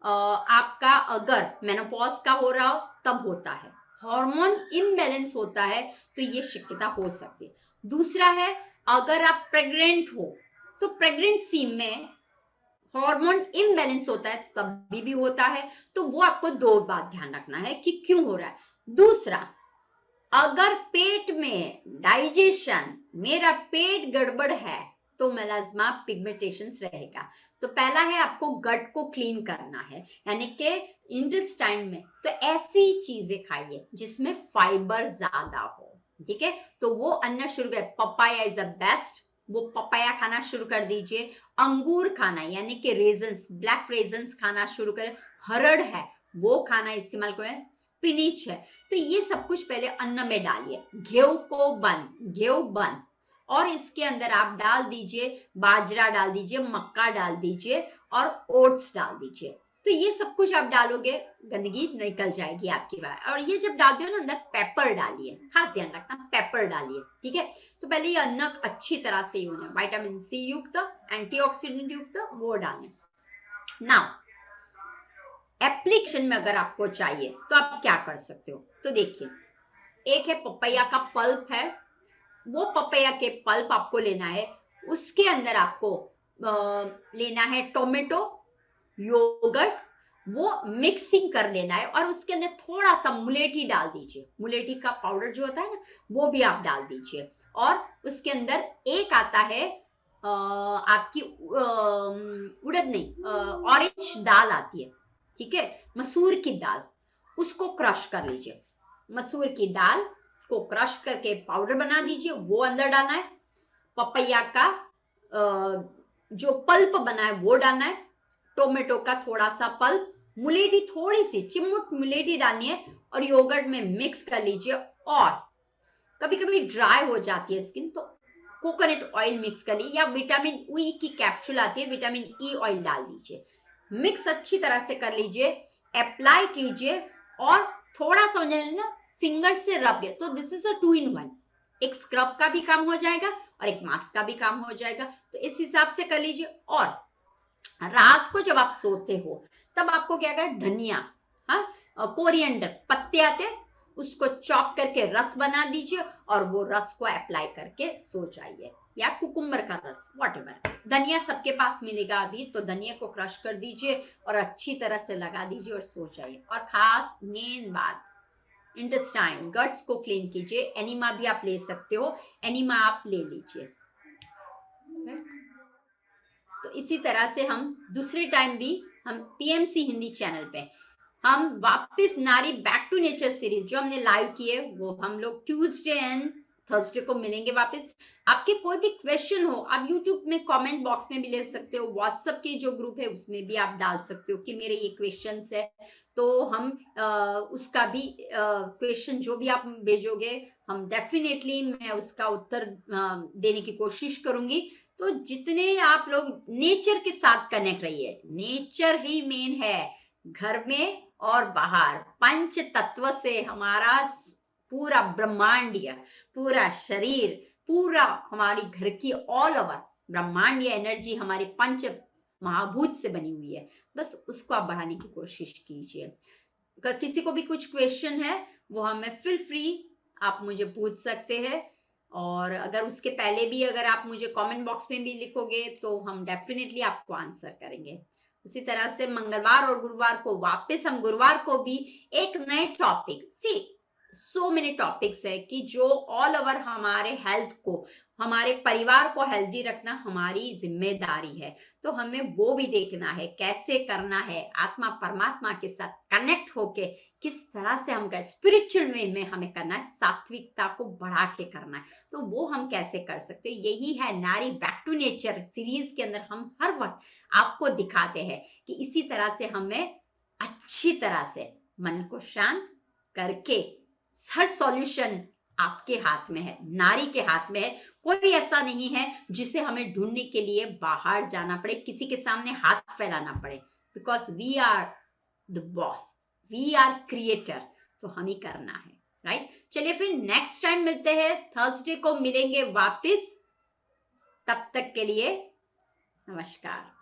[SPEAKER 1] आपका अगर मेनोपॉज का हो रहा हो तब होता है, हार्मोन इम्बैलेंस होता है तो ये शक्यता हो सकती है। दूसरा है अगर आप प्रेग्नेंट हो तो प्रेगनेंसी में हार्मोन इम्बैलेंस होता है तभी भी होता है। तो वो आपको दो बात ध्यान रखना है कि क्यों हो रहा है। दूसरा, अगर पेट में डाइजेशन, मेरा पेट गड़बड़ है तो मेलाज्मा पिगमेंटेशन रहेगा। तो पहला है आपको गट को क्लीन करना है, यानी कि इंटेस्टाइन में तो ऐसी चीजें खाइए जिसमें फाइबर ज्यादा हो, ठीक है। तो वो अन्न शुरू कर, पपाया इज द बेस्ट, वो पपाया खाना शुरू कर दीजिए। अंगूर खाना यानी कि रेजन्स, ब्लैक रेजन्स खाना शुरू करें। हरड़ है वो खाना इस्तेमाल करें। स्पिनिच है, तो ये सब कुछ पहले अन्न में डालिए। गेहूं बंद, और इसके अंदर आप डाल दीजिए बाजरा, डाल दीजिए मक्का, डाल दीजिए और ओट्स डाल दीजिए। तो ये सब कुछ आप डालोगे, गंदगी निकल जाएगी आपकी बात। और ये जब डालते हो ना, अंदर पेपर डालिए, खास ध्यान रखना पेपर डालिए, ठीक है। तो पहले ये अन्न अच्छी तरह से होना, विटामिन सी युक्त, एंटीऑक्सीडेंट युक्त वो डालें। नाउ एप्लीकेशन में अगर आपको चाहिए तो आप क्या कर सकते हो, तो देखिए एक है पपैया का पल्प है, वो पपैया के पल्प आपको लेना है। उसके अंदर आपको लेना है टोमेटो, योगर्ट, वो मिक्सिंग कर देना है और उसके अंदर थोड़ा सा मुलेठी डाल दीजिए। मुलेठी का पाउडर जो होता है ना, वो भी आप डाल दीजिए। और उसके अंदर एक आता है आपकी उड़द नहीं, ऑरेंज दाल आती है, ठीक है, मसूर की दाल, उसको क्रश कर लीजिए। मसूर की दाल को क्रश करके पाउडर बना दीजिए, वो अंदर डालना है। पपैया का जो पल्प बना है वो डालना है। टोमेटो का थोड़ा सा पल्प, मुलेठी थोड़ी सी चिमट मुलेठी डालनी है और योगर्ट में मिक्स कर लीजिए। और कभी कभी ड्राई हो जाती है स्किन तो कोकोनट ऑयल मिक्स कर लीजिए, या विटामिन ई की कैप्सूल आती है, विटामिन ई ऑयल डाल दीजिए। मिक्स अच्छी तरह से कर लीजिए, अप्लाई कीजिए और थोड़ा सा ना फिंगर से रब दिया। तो दिस इज अ 2 in 1, एक स्क्रब का भी काम हो जाएगा और एक मास्क का भी काम हो जाएगा। तो इस हिसाब से कर लीजिए। और रात को जब आप सोते हो तब आपको क्या करना, धनिया, हाँ, कोरिएंडर पत्ते आते हैं, उसको चॉप करके रस बना दीजिए और वो रस को अप्लाई करके सो जाइए, या कुकुम्बर का रस, व्हाटएवर। धनिया सबके पास मिलेगा अभी, तो धनिया को क्रश कर दीजिए और अच्छी तरह से लगा दीजिए और सो जाइए। और खास मेन बात, इंटेस्टाइन गट्स को क्लीन कीजिए। एनिमा भी आप ले सकते हो, एनिमा आप ले लीजिए। तो इसी तरह से हम दूसरे टाइम भी हम पीएमसी हिंदी चैनल पे हम वापस नारी बैक टू नेचर सीरीज जो हमने लाइव की है, वो हम लोग ट्यूसडे एंड थर्सडे को मिलेंगे वापस। आपके कोई भी क्वेश्चन हो आप यूट्यूब में कमेंट बॉक्स में भी ले सकते हो, व्हाट्सएप के जो ग्रुप है उसमें भी आप डाल सकते हो कि मेरे ये क्वेश्चंस है। तो हम उसका भी क्वेश्चन जो भी आप भेजोगे, हम डेफिनेटली मैं उसका उत्तर देने की कोशिश करूंगी। तो जितने आप लोग नेचर के साथ कनेक्ट रहिए, नेचर ही मेन है, घर में और बाहर। पंच तत्व से हमारा पूरा ब्रह्मांडीय, पूरा शरीर, पूरा हमारी घर की ऑल ओवर ब्रह्मांडीय एनर्जी हमारे पंच महाभूत से बनी हुई है। बस उसको आप बढ़ाने की कोशिश कीजिए। अगर किसी को भी कुछ क्वेश्चन है वो हमें फील फ्री आप मुझे पूछ सकते हैं। और अगर उसके पहले भी अगर आप मुझे कमेंट बॉक्स में भी लिखोगे तो हम डेफिनेटली आपको आंसर करेंगे। उसी तरह से मंगलवार और गुरुवार को वापस हम गुरुवार को भी एक नए टॉपिक, सी सो मेनी टॉपिक्स है कि जो ऑल ओवर हमारे हेल्थ को, हमारे परिवार को हेल्दी रखना हमारी जिम्मेदारी है। तो हमें वो भी देखना है कैसे करना है, आत्मा परमात्मा के साथ कनेक्ट होके किस तरह से हम कर, स्पिरिचुअल वे में हमें करना है, सात्विकता को बढ़ा के करना है। तो वो हम कैसे कर सकते हैं, यही है नारी बैक टू नेचर सीरीज के अंदर हम हर वक्त आपको दिखाते हैं कि इसी तरह से हमें अच्छी तरह से मन को शांत करके हर सॉल्यूशन आपके हाथ में है, नारी के हाथ में है। कोई ऐसा नहीं है जिसे हमें ढूंढने के लिए बाहर जाना पड़े, किसी के सामने हाथ फैलाना पड़े, because we are the boss, we are creator, तो हम ही करना है, राइट। चलिए फिर नेक्स्ट टाइम मिलते हैं, थर्सडे को मिलेंगे वापस। तब तक के लिए नमस्कार।